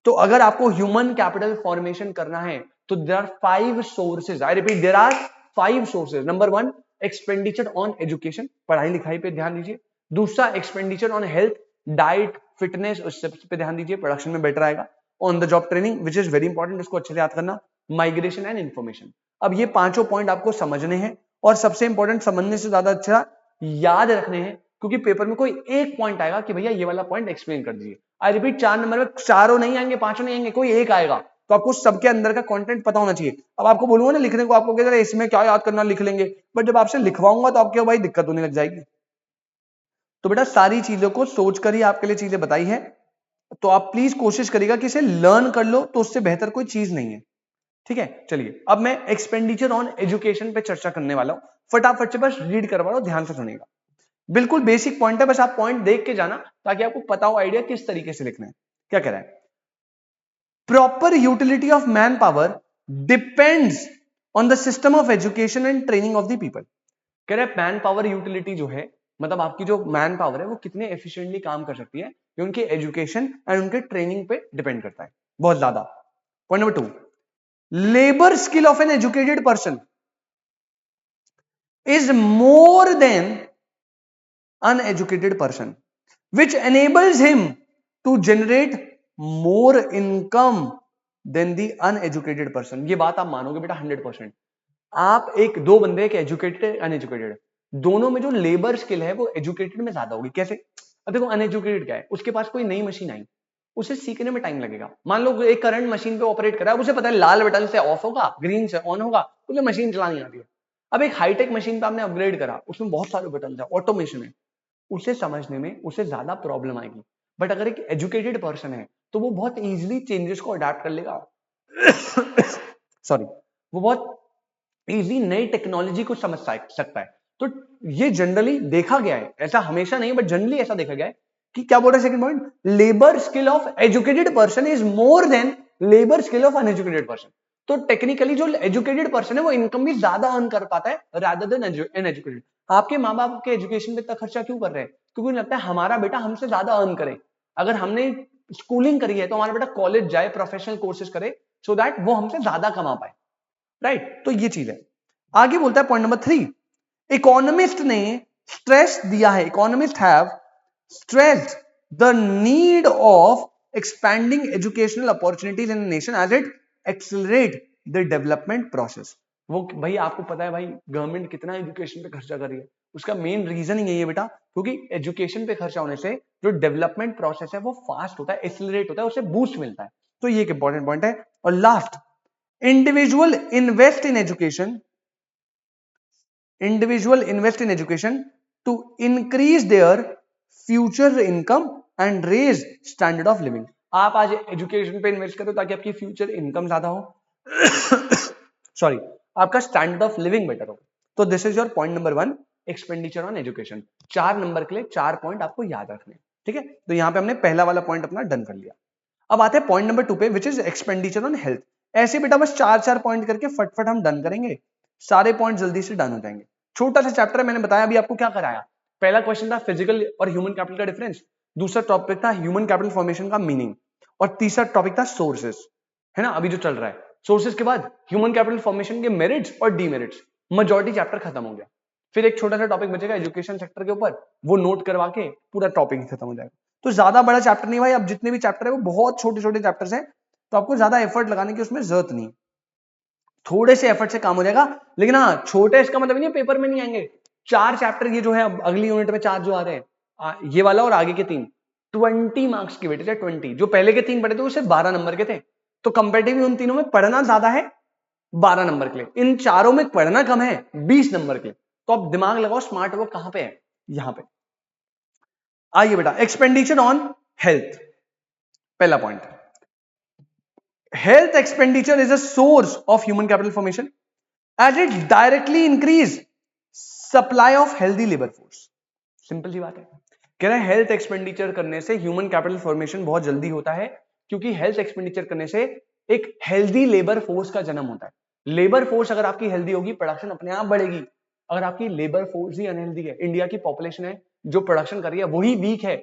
तो अगर आपको ह्यूमन कैपिटल फॉर्मेशन करना है तो there are 5 sources. I repeat, there are 5 sources. Number 1, expenditure on education, पढ़ाई लिखाई पे ध्यान दीजिए। दूसरा, expenditure on health, diet, fitness, उस सब पे ध्यान दीजिए, प्रोडक्शन में बेटर आएगा। On the job training which is very important, इसको अच्छे से याद करना। Migration and information. अब ये पांचों पॉइंट आपको समझने हैं, और सबसे इंपॉर्टेंट समझने से ज्यादा अच्छा याद रखने हैं, क्योंकि पेपर में कोई एक पॉइंट आएगा कि भैया ये वाला पॉइंट एक्सप्लेन कर दीजिए। आई रिपीट, 4 नंबर में चारों नहीं आएंगे, पांचों नहीं आएंगे, कोई एक आएगा। तो आपको सबके अंदर का कंटेंट पता होना चाहिए। अब आपको बोलूंगा ना लिखने को, आपको कहते इसमें क्या याद करना, लिख लेंगे, बट जब आपसे लिखवाऊंगा तो आपके भाई दिक्कत होने लग जाएगी। तो बेटा सारी चीजों को सोचकर ही आपके लिए चीजें बताई है, तो आप प्लीज कोशिश करिएगा कि इसे लर्न कर लो, तो उससे बेहतर कोई चीज नहीं है। ठीक है, चलिए अब मैं एक्सपेंडिचर ऑन एजुकेशन पे चर्चा करने वाला हूं। फटाफट से बस रीड करवा लो, ध्यान से सुनिएगा। बिल्कुल बेसिक पॉइंट है, बस आप पॉइंट देख के जाना ताकि आपको पता हो आइडिया किस तरीके से लिखना है। क्या कह रहा है? Proper utility of man power depends on the system of education and training of the people. कह रहे हैं मैन पावर यूटिलिटी जो है, मतलब आपकी जो मैन पावर है वो कितने एफिशिएंटली काम कर सकती है, ये उनके एजुकेशन एंड उनके ट्रेनिंग पे डिपेंड करता है बहुत ज्यादा। Point number 2, labor skill of an educated person is more than uneducated person, which enables him to generate more income than the uneducated person। ये बात आप मानोगे बेटा 100%। आप दो बंदे, एक एजुकेटेड अनएजुकेटेड, दोनों में जो लेबर स्किल है वो एजुकेटेड में ज्यादा होगी। कैसे? अब देखो अनएजुकेटेड क्या है, उसके पास कोई नई मशीन आई, उसे सीखने में टाइम लगेगा। मान लो एक करंट मशीन पे ऑपरेट कर रहा है, उसे पता है लाल बटन से ऑफ होगा, ग्रीन से ऑन होगा, उसे मशीन चलानी आती है। अब एक हाईटेक मशीन पे आपने अपग्रेड करा, उसमें बहुत सारे बटन है, ऑटोमेशन है, उसे समझने में उसे ज्यादा प्रॉब्लम आएगी। बट अगर एक एजुकेटेड पर्सन है तो वो बहुत इजीली चेंजेस को अडेप्ट कर लेगा। सॉरी, वो बहुत इजीली नई टेक्नोलॉजी को समझ सकता है। तो ये जनरली देखा गया है, ऐसा हमेशा नहीं बट जनरली ऐसा देखा गया है कि क्या बोल रहा है second point, labour skill of educated person is more then labour skill of uneducated person. तो टेक्निकली जो एजुकेटेड पर्सन है वो इनकम भी ज्यादा अर्न कर पाता है रादर देन अनएजुकेटेड। आपके माँ बाप के एजुकेशन पे इतना खर्चा क्यों कर रहे हैं? क्योंकि उन्हें लगता है हमारा बेटा हमसे ज्यादा अर्न करे। अगर हमने स्कूलिंग करी है तो हमारा बेटा कॉलेज जाए, प्रोफेशनल कोर्सेज करे, सो दैट वो हमसे ज्यादा कमा पाए। राइट, तो ये चीज है। आगे बोलता है पॉइंट नंबर 3, इकोनॉमिस्ट ने स्ट्रेस दिया है, economists have stressed the need of expanding educational opportunities in nation as it accelerate the development process. वो भाई आपको पता है भाई गवर्नमेंट कितना एजुकेशन पे खर्चा कर रही है, उसका मेन रीजन ही यही है बेटा, क्योंकि एजुकेशन पे खर्चा होने से जो डेवलपमेंट प्रोसेस है वो फास्ट होता है, एक्सेलरेट होता है, उसे बूस्ट मिलता है। तो ये एक इंपॉर्टेंट पॉइंट है। और last, individual invest in education to increase their future income and raise standard of living। आप आज एजुकेशन पे इन्वेस्ट करो ताकि आपकी फ्यूचर इनकम ज्यादा हो, सॉरी आपका स्टैंडर्ड ऑफ लिविंग बेटर हो। तो this is your point number 1, expenditure on education. 4 number के लिए 4 पॉइंट आपको याद रखने। ठीक है, तो यहां पे हमने पहला वाला पॉइंट अपना डन कर लिया। अब आते हैं पॉइंट नंबर 2 पे, which is expenditure on health. ऐसे बेटा बस 4 पॉइंट करके फटफट हम डन करेंगे, सारे पॉइंट जल्दी से डन हो जाएंगे। छोटा सा चैप्टर है, मैंने बताया अभी आपको क्या कराया। पहला क्वेश्चन था फिजिकल और ह्यूमन कैपिटल का डिफरेंस, दूसरा टॉपिक था ह्यूमन कैपिटल फॉर्मेशन का मीनिंग, और तीसरा टॉपिक था सोर्सेस, है ना, अभी जो चल रहा है। सोर्सेस के बाद ह्यूमन कैपिटल फॉर्मेशन के मेरिट्स और डीमेरिट्स, मेजॉरिटी चैप्टर खत्म हो गया। फिर एक छोटा सा टॉपिक बचेगा एजुकेशन सेक्टर के ऊपर, वो नोट करवा के पूरा टॉपिक ही खत्म हो जाएगा। तो ज्यादा बड़ा चैप्टर नहीं भाई, अब जितने भी चैप्टर है वो बहुत छोटे छोटे चैप्टर्स हैं, तो आपको ज्यादा एफर्ट लगाने की उसमें जरूरत नहीं, थोड़े से एफर्ट से काम हो जाएगा। लेकिन हाँ, छोटे इसका मतलब नहीं है पेपर में नहीं आएंगे। 4 चैप्टर ये जो है अगली यूनिट में 4 जो आ रहे हैं, ये वाला और आगे के 3 20 मार्क्स के बेटे थे, 20। जो पहले के 3 पढ़े थे वो सिर्फ 12 नंबर के थे, तो कंपेरेटिवली उन तीनों में पढ़ना ज्यादा है 12 नंबर के लिए, इन चारों में पढ़ना कम है 20 नंबर के लिए। तो अब दिमाग लगाओ, स्मार्ट वर्क कहां पे है, यहां पे। आइए बेटा, एक्सपेंडिचर ऑन हेल्थ, पहला point, health expenditure is a source of human capital formation as it directly increase supply of healthy labor force। Simple सी बात है, कह रहे हैं हेल्थ एक्सपेंडिचर करने से ह्यूमन कैपिटल फॉर्मेशन बहुत जल्दी होता है, क्योंकि हेल्थ एक्सपेंडिचर करने से एक हेल्दी लेबर फोर्स का जन्म होता है। लेबर फोर्स अगर आपकी हेल्दी होगी, प्रोडक्शन अपने आप बढ़ेगी। अगर आपकी लेबर फोर्स ही अनहेल्दी है, इंडिया की पॉपुलेशन है जो प्रोडक्शन कर रही है वही वीक है,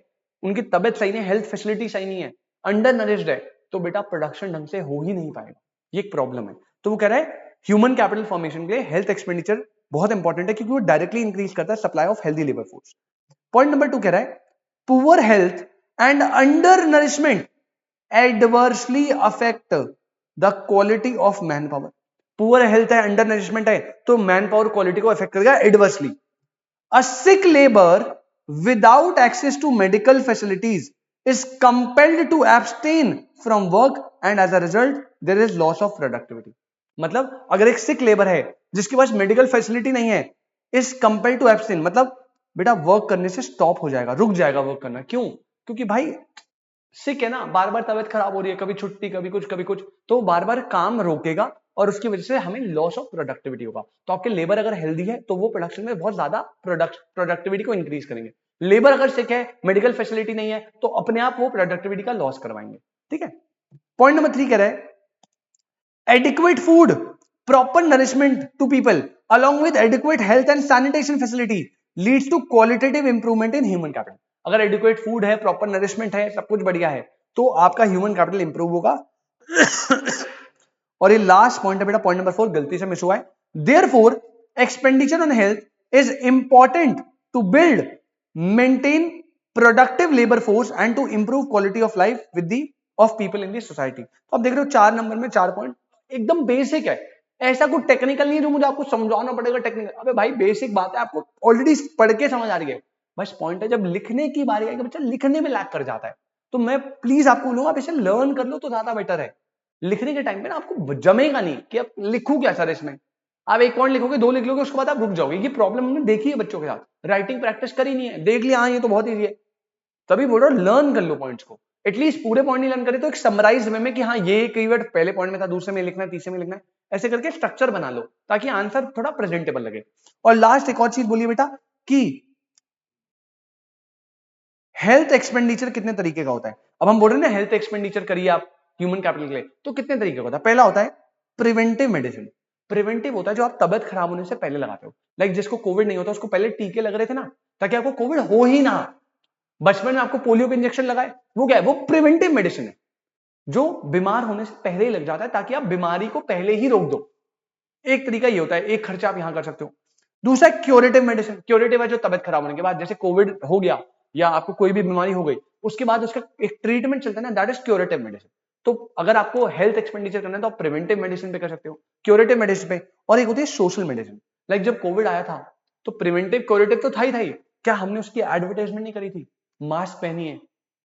उनकी तबियत सही नहीं, हेल्थ फैसिलिटी सही नहीं है, अंडर नरिश्ड है, तो बेटा प्रोडक्शन ढंग से हो ही नहीं पाएगा, ये एक प्रॉब्लम है। तो वो कह रहा है ह्यूमन कैपिटल फॉर्मेशन के लिए हेल्थ एक्सपेंडिचर बहुत इंपॉर्टेंट है, क्योंकि वो डायरेक्टली इंक्रीज करता है supply of healthy labour force. Point number 2 कह रहा है poor health and undernourishment adversely affect the quality of manpower. Poor health है, अंडर नरिशमेंट है, तो मैन पावर क्वालिटी को अफेक्ट करेगा adversely. A sick labour without access to medical facilities is compelled to abstain from work and as a result there is loss of productivity। मतलब अगर एक सिक labour है जिसके पास medical facility नहीं है, is compelled to abstain, मतलब बेटा work करने से स्टॉप हो जाएगा, रुक जाएगा वर्क करना। क्यों? क्योंकि भाई सिक है ना, बार बार तबियत खराब हो रही है, कभी छुट्टी कभी कुछ, तो बार बार काम रोकेगा और उसकी वजह से हमें लॉस ऑफ प्रोडक्टिविटी होगा। तो आपके लेबर अगर हेल्दी है तो वो प्रोडक्शन में बहुत ज्यादा प्रोडक्टिविटी को इंक्रीज करेंगे। लेबर अगर सिक है, मेडिकल फैसिलिटी नहीं है, तो अपने आप वो प्रोडक्टिविटी का लॉस करवाएंगे। ठीक है। पॉइंट नंबर 3 कह रहा है adequate food, proper nourishment to people along with adequate health and sanitation facility leads to qualitative improvement in human capital। अगर एडिक्वेट फूड है, प्रॉपर नरिशमेंट है, सब कुछ बढ़िया है, तो आपका ह्यूमन कैपिटल इंप्रूव होगा। और ये लास्ट पॉइंट है बेटा, पॉइंट नंबर 4 गलती से मिस हुआ है। Therefore expenditure on health is important to build maintain productive labour force and to improve quality of life with the of people in the society. तो आप देख रहे हो 4 नंबर में 4 पॉइंट एकदम बेसिक है, ऐसा कुछ टेक्निकल नहीं है जो मुझे आपको समझाना पड़ेगा टेक्निकल। अबे भाई बेसिक बात है, आपको ऑलरेडी पढ़ के समझ आ रही है। बस पॉइंट है जब लिखने की बारी आएगी, बच्चा लिखने में लैग कर जाता है, तो मैं प्लीज आपको बोलूंगा आप इसे लर्न कर लो तो ज्यादा बेटर है। लिखने के टाइम पे ना आपको जमेगा नहीं कि अब लिखूं क्या सर इसमें। आप 1 पॉइंट लिखोगे, 2 लिख लोगे, उसके बाद आप रुक जाओगे। ये प्रॉब्लम हमने देखी है बच्चों के साथ, राइटिंग प्रैक्टिस करी नहीं है, देख लिया हाँ ये तो बहुत ईजी है, तभी बोल रहा हूं लर्न कर लो पॉइंट्स को। एटलीस्ट पूरे पॉइंट नहीं लर्न करे तो एक समराइज में कि हाँ ये कीवर्ड पहले पॉइंट में था, दूसरे में लिखना है, तीसरे में लिखना है, ऐसे करके स्ट्रक्चर बना लो ताकि आंसर थोड़ा प्रेजेंटेबल लगे। और लास्ट एक और चीज बोलिए बेटा कि हेल्थ एक्सपेंडिचर कितने तरीके का होता है। अब हम बोल रहे हैं ना हेल्थ एक्सपेंडिचर करिए आप ह्यूमन कैपिटल के लिए, तो कितने तरीके का होता है। पहला होता है प्रिवेंटिव मेडिसिन। प्रिवेंटिव होता है जो आप तबियत खराब होने से पहले लगाते हो। लाइक जिसको कोविड नहीं होता उसको पहले टीके लग रहे थे ना, ताकि आपको कोविड हो ही ना। बचपन में आपको पोलियो के इंजेक्शन लगाए, वो क्या है, वो प्रिवेंटिव मेडिसिन है जो बीमार होने से पहले ही लग जाता है, ताकि आप बीमारी को पहले ही रोक दो। एक तरीका ये होता है, एक खर्चा आप यहां कर सकते हो। दूसरा क्योरेटिव मेडिसिन। क्योरेटिव है जो तबियत खराब होने के बाद, जैसे कोविड हो गया या आपको कोई भी बीमारी हो गई, उसके बाद उसका एक ट्रीटमेंट चलता है ना, दैट इज क्योरेटिव मेडिसिन। तो अगर आपको हेल्थ एक्सपेंडिचर करना है तो आप प्रिवेंटिव मेडिसिन पे कर सकते हो, क्योरेटिव मेडिसिन पे। और एक होती है सोशल मेडिसिन। लाइक जब कोविड आया था तो प्रिवेंटिव क्योरेटिव तो था ही, क्या हमने उसकी एडवर्टाइजमेंट नहीं करी थी, मास्क पहनिए,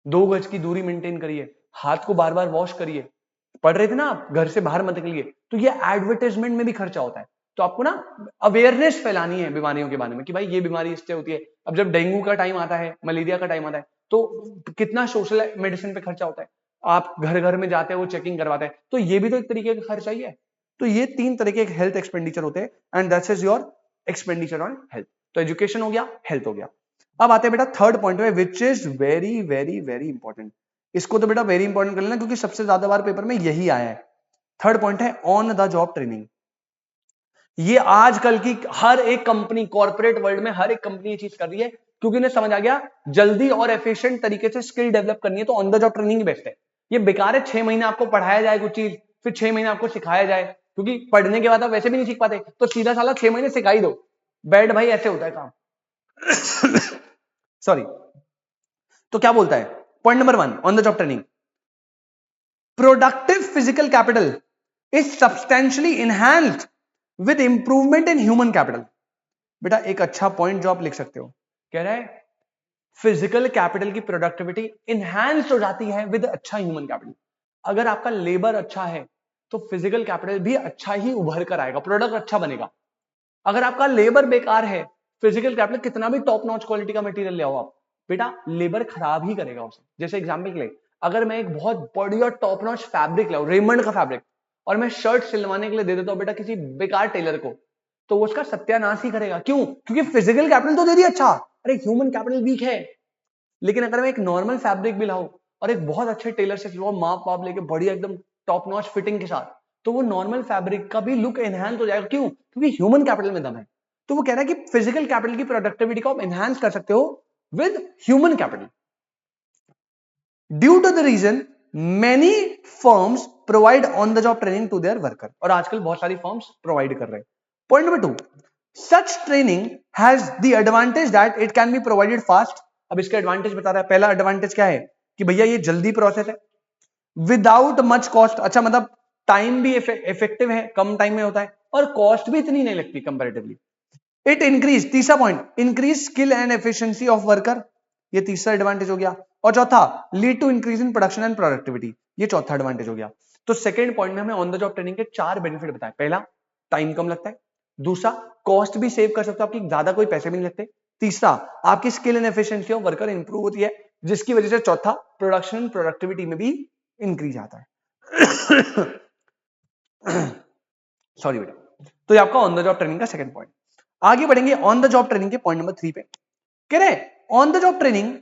2 गज की दूरी मेंटेन करिए, हाथ को बार बार वॉश करिए, पढ़ रहे थे ना आप, घर से बाहर मत निकलिए, तो ये एडवर्टाइजमेंट में भी खर्चा होता है। तो आपको ना अवेयरनेस फैलानी है बीमारियों के बारे में कि भाई ये बीमारी इससे होती है। अब जब डेंगू का टाइम आता है, मलेरिया का टाइम आता है, तो कितना सोशल मेडिसिन पे खर्चा होता है, आप घर घर में जाते हैं, वो चेकिंग करवाते हैं, तो ये भी तो एक तरीके का खर्चा ही है। तो ये 3 तरीके के हेल्थ एक्सपेंडिचर होते हैं and that's is your expenditure on health. तो एजुकेशन हो गया, हेल्थ हो गया। अब आते हैं बेटा थर्ड पॉइंट में, विच is very very very important. इसको तो बेटा वेरी इंपॉर्टेंट कर लेना क्योंकि सबसे ज्यादा बार पेपर में यही आया है। थर्ड पॉइंट है ऑन द जॉब ट्रेनिंग। ये आजकल की हर एक कंपनी, कॉर्पोरेट वर्ल्ड में हर एक कंपनी ये चीज कर रही है, क्योंकि उन्हें समझ आ गया जल्दी और एफिशिएंट तरीके से स्किल डेवलप करनी है तो on the job training he best है। ये बेकार है 6 महीने आपको पढ़ाया जाए कुछ चीज, फिर 6 महीने आपको सिखाया जाए, क्योंकि पढ़ने के बाद आप वैसे भी नहीं सीख पाते, तो सीधा साला 6 महीने सिखाई दो, बैठ भाई, ऐसे होता है काम। सॉरी। तो क्या बोलता है? Point number 1 on the job training, productive physical capital is substantially enhanced with improvement in human capital. बेटा एक अच्छा पॉइंट जो आप लिख सकते हो, कह रहा है फिजिकल कैपिटल की प्रोडक्टिविटी इनहैंस हो जाती है विद अच्छा ह्यूमन कैपिटल। अगर आपका लेबर अच्छा है तो फिजिकल कैपिटल भी अच्छा ही उभर कर आएगा, प्रोडक्ट अच्छा बनेगा। अगर आपका लेबर बेकार है, फिजिकल कैपिटल कितना भी टॉप नॉच क्वालिटी का मटेरियल ले आओ आप, बेटा लेबर खराब ही करेगा उसे। जैसे एग्जांपल के लिए, अगर मैं एक बहुत बढ़िया टॉप नॉच फैब्रिक लाऊं, रेमंड का फैब्रिक, और मैं शर्ट सिलवाने के लिए दे देता हूं बेटा किसी बेकार टेलर को, तो वो उसका सत्यानाश ही करेगा। क्यों? क्योंकि फिजिकल कैपिटल तो दे दिया अच्छा, अरे ह्यूमन कैपिटल वीक है। लेकिन अगर मैं एक नॉर्मल फैब्रिक भी लाऊं और एक बहुत अच्छे टेलर से सिलवाऊं, माप वाप लेके बढ़िया एकदम टॉप नॉच फिटिंग के साथ, तो वो नॉर्मल फैब्रिक का भी लुक एनहांस हो जाएगा। क्यों? क्योंकि ह्यूमन कैपिटल में दम है। तो वो कह रहा है कि फिजिकल कैपिटल की प्रोडक्टिविटी को आप एनहांस कर सकते हो with human capital. Due to the reason many firms provide on the job training to their worker, और आजकल बहुत सारी फर्म्स प्रोवाइड कर रहे हैं। Point number 2, such training has the advantage that it can be provided fast. अब इसका advantage बता रहा है। पहला एडवांटेज क्या है कि भैया ये जल्दी प्रोसेस है, विदाउट मच कॉस्ट। अच्छा मतलब टाइम भी इफेक्टिव है, कम टाइम में होता है, और कॉस्ट भी इतनी नहीं लगती कंपैरेटिवली। इट इंक्रीज, तीसरा point, increase skill and efficiency of worker, ये तीसरा एडवांटेज हो गया। और चौथा, lead to increase in production and productivity, ये चौथा एडवांटेज हो गया। तो सेकंड पॉइंट में हमें ऑन द जॉब ट्रेनिंग के 4 बेनिफिट बताए। पहला, टाइम कम लगता है। दूसरा, कॉस्ट भी सेव कर सकते हो, आपकी ज्यादा कोई पैसे भी नहीं लगते। तीसरा, आपकी skill and efficiency of worker improve होती है, जिसकी वजह से चौथा, प्रोडक्शन एंड प्रोडक्टिविटी में भी इंक्रीज आता है। सॉरी बेटा। तो ये आपका ऑन द जॉब ट्रेनिंग का सेकंड पॉइंट। आगे बढ़ेंगे ऑन द जॉब ट्रेनिंग के पॉइंट नंबर 3 पे। कह रहे on the job training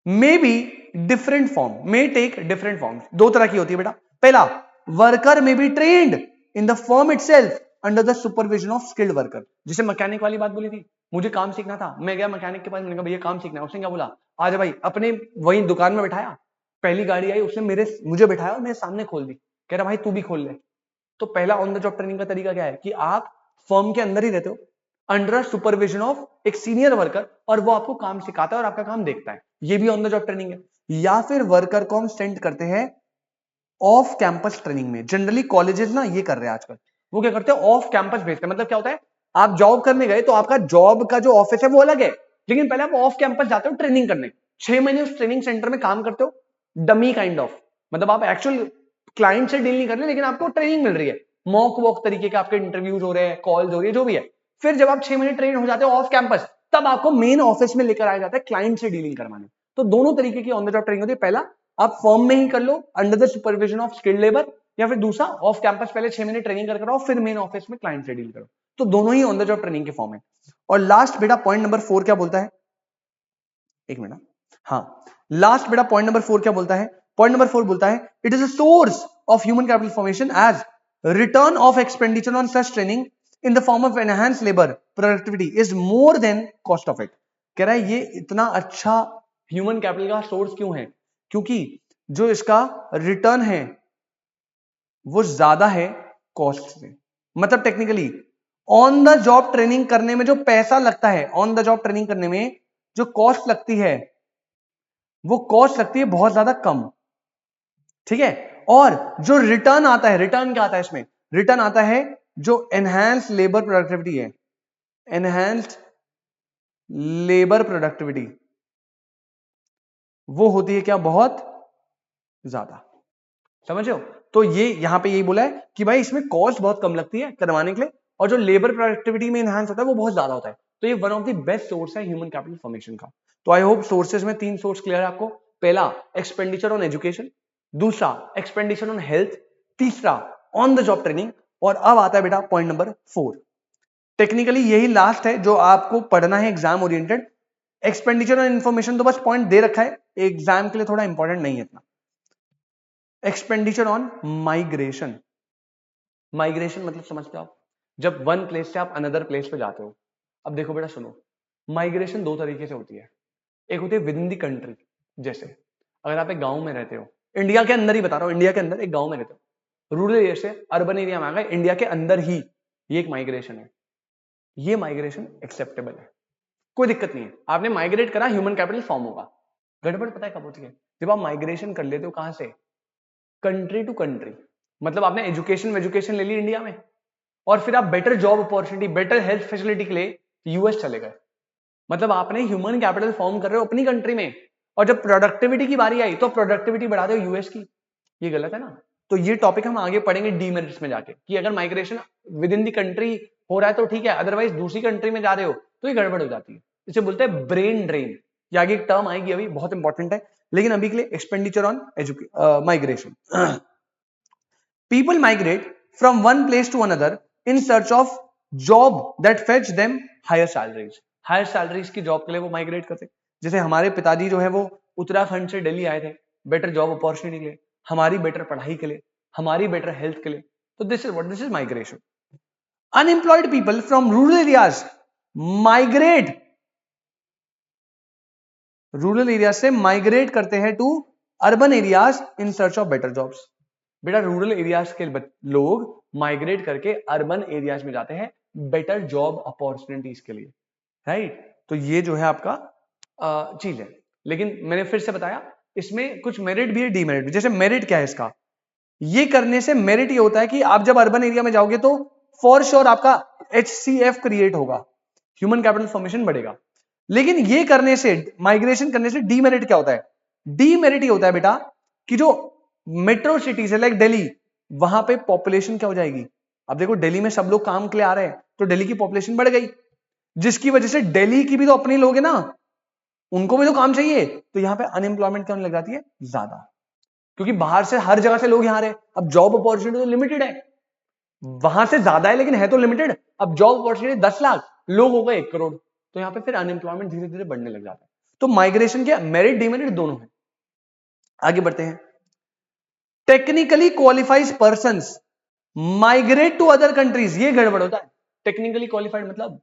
may be different form, may take different form. दो तरह की होती है बेटा। पहला, worker may be trained in the firm itself under the supervision of skilled worker. जैसे मैकेनिक वाली बात बोली थी, मुझे काम सीखना था, मैं गया मैकेनिक के पास, मैंने कहा भैया काम सीखना है। उसने क्या बोला, आजा भाई, अपने वही दुकान में बैठाया, पहली गाड़ी आई उसने मुझे बैठाया और मेरे सामने खोल दी, कह रहा भाई तू भी खोल ले। तो पहला ऑन द जॉब ट्रेनिंग का तरीका क्या है कि आप फर्म के अंदर ही रहते हो, अंडर सुपरविजन ऑफ एक सीनियर वर्कर, और वो आपको काम सिखाता है और आपका काम देखता है, ये भी ऑन द जॉब ट्रेनिंग है। या फिर वर्कर को हम सेंड करते हैं ऑफ कैंपस ट्रेनिंग में। जनरली कॉलेजेस ना ये कर रहे हैं आजकल, वो क्या करते हैं, ऑफ कैंपस भेजते हैं। मतलब क्या होता है, आप जॉब करने गए तो आपका जॉब का जो ऑफिस है वो अलग है, लेकिन पहले आप ऑफ कैंपस जाते हो ट्रेनिंग करने, 6 महीने उस ट्रेनिंग सेंटर में काम करते हो, डमी काइंड ऑफ। मतलब आप एक्चुअल क्लाइंट से डील नहीं कर रहे, लेकिन आपको ट्रेनिंग मिल रही है, मॉक वॉक तरीके के आपके इंटरव्यूज हो रहे हैं, कॉल्स हो रही है, जो भी है। फिर जब आप 6 महीने ट्रेन हो जाते हो ऑफ कैंपस, तब आपको मेन ऑफिस में लेकर आया जाता है क्लाइंट से डीलिंग करवाने। तो दोनों तरीके की ऑन द जॉब ट्रेनिंग होती है। पहला, आप फर्म में ही कर लो under the supervision of skilled labour, या फिर दूसरा, ऑफ कैंपस पहले 6 महीने ट्रेनिंग कर आओ, फिर मेन ऑफिस में क्लाइंट से डील करो। तो दोनों ही ऑन द जॉब ट्रेनिंग के फॉर्म है। और लास्ट बेटा पॉइंट नंबर 4 क्या बोलता है, एक मिनट, हाँ, लास्ट बेटा पॉइंट नंबर 4 क्या बोलता है, पॉइंट नंबर 4 बोलता है it is a source of human capital formation as return of expenditure on such training in the form of enhance labour productivity is more than cost of it. कह रहा है ये इतना अच्छा ह्यूमन कैपिटल का source क्यों है, क्योंकि जो इसका रिटर्न है वो ज्यादा है कॉस्ट से। मतलब technically on the job training करने में जो पैसा लगता है, ऑन द जॉब ट्रेनिंग करने में जो कॉस्ट लगती है, वो कॉस्ट लगती है बहुत ज्यादा कम, ठीक है। और जो रिटर्न आता है, रिटर्न क्या आता है इसमें, रिटर्न आता है जो एनहांस लेबर प्रोडक्टिविटी है, एनहांस्ड लेबर प्रोडक्टिविटी, वो होती है क्या, बहुत ज्यादा। समझ रहे हो? तो ये यहां पे यही बोला है कि भाई इसमें कॉस्ट बहुत कम लगती है करवाने के लिए, और जो लेबर प्रोडक्टिविटी में एनहांस होता है वो बहुत ज्यादा होता है। तो ये one of the best source है ह्यूमन कैपिटल फॉर्मेशन का। तो आई होप सोर्सेज में 3 सोर्स क्लियर है आपको। पहला, एक्सपेंडिचर ऑन एजुकेशन, दूसरा एक्सपेंडिचर ऑन हेल्थ, तीसरा ऑन द जॉब ट्रेनिंग। और अब आता है बेटा पॉइंट नंबर 4। टेक्निकली यही लास्ट है जो आपको पढ़ना है exam oriented. Expenditure on information तो बस पॉइंट दे रखा है, एग्जाम के लिए थोड़ा इंपॉर्टेंट नहीं है इतना। एक्सपेंडिचर ऑन माइग्रेशन, माइग्रेशन मतलब समझते हो आप, जब वन प्लेस से आप अनदर प्लेस पे जाते हो। अब देखो बेटा सुनो, माइग्रेशन 2 तरीके से होती है। एक होती है विद इन दी कंट्री, जैसे अगर आप एक गांव में रहते हो, इंडिया के अंदर ही बता रहा हूं, इंडिया के अंदर एक गांव में रहते हो, रूरल एरिया से अर्बन एरिया में आ गए, इंडिया के अंदर ही, ये एक माइग्रेशन है। ये माइग्रेशन एक्सेप्टेबल है। कोई दिक्कत नहीं है, आपने माइग्रेट करा, ह्यूमन कैपिटल फॉर्म होगा। गड़बड़ पता है कब होती है? जब आप माइग्रेशन कर लेते हो, कहां से? Country to country. मतलब आपने एजुकेशन ले ली इंडिया में, और फिर आप better job opportunity, better health facility के लिए यूएस चले गए। मतलब आपने ह्यूमन कैपिटल फॉर्म कर रहे हो अपनी कंट्री में, और जब प्रोडक्टिविटी की बारी आई तो प्रोडक्टिविटी बढ़ा रहे हो यूएस की। ये गलत है ना? तो ये टॉपिक हम आगे पढ़ेंगे डीमेरिट्स में जाके, कि अगर migration with in the country हो रहा है तो ठीक है, अदरवाइज दूसरी कंट्री में जा रहे हो तो ये गड़बड़ हो जाती है। इसे बोलते हैं ब्रेन ड्रेन। ये आगे एक टर्म आएगी, अभी बहुत इंपॉर्टेंट है, लेकिन अभी के लिए expenditure on migration. People migrate from one place to another in search of job that fetch them higher salaries. Higher salaries की जॉब के लिए वो माइग्रेट करते। जैसे हमारे पिताजी जो है वो उत्तराखंड से दिल्ली आए थे बेटर जॉब अपॉर्चुनिटी के लिए, हमारी बेटर पढ़ाई के लिए, हमारी बेटर हेल्थ के लिए। तो this is migration. Unemployed people from rural areas migrate, rural area से माइग्रेट करते हैं to urban areas in search of better jobs. बेटा रूरल एरियाज के लोग माइग्रेट करके अर्बन एरियाज में जाते हैं बेटर जॉब अपॉर्चुनिटीज के लिए, राइट? तो ये जो है आपका चीज है। लेकिन मैंने फिर से बताया, इसमें कुछ मेरिट भी है, डीमेरिट भी। जैसे मेरिट क्या है इसका? ये करने से मेरिट ये होता है कि आप जब अर्बन एरिया में जाओगे तो फॉर श्योर आपका HCF क्रिएट होगा, ह्यूमन कैपिटल फॉर्मेशन बढ़ेगा। लेकिन ये करने से, माइग्रेशन करने से डीमेरिट क्या होता है? डीमेरिट ये होता है बेटा कि जो मेट्रो सिटीज है लाइक दिल्ली, वहां पे पॉपुलेशन क्या हो जाएगी? अब देखो दिल्ली में सब लोग काम के लिए आ रहे हैं तो दिल्ली की पॉपुलेशन बढ़ गई, जिसकी वजह से दिल्ली की भी तो अपने लोग है ना, उनको भी तो काम चाहिए। तो यहाँ पे अनएम्प्लॉयमेंट क्या होने लग जाती है? ज्यादा, क्योंकि बाहर से हर जगह से लोग यहाँ आ रहे हैं। अब जॉब अपॉर्चुनिटी तो लिमिटेड है, वहां से ज्यादा है लेकिन है तो लिमिटेड। अब जॉब अपॉर्चुनिटी 10 लाख, लोग हो गए 1 करोड़, तो यहाँ पे फिर अनएम्प्लॉयमेंट धीरे धीरे बढ़ने लग जाता है। तो माइग्रेशन के मेरिट डीमेरिट दोनों है। आगे बढ़ते हैं। Technically qualified persons migrate to other countries. ये गड़बड़ होता है। टेक्निकली क्वालिफाइड मतलब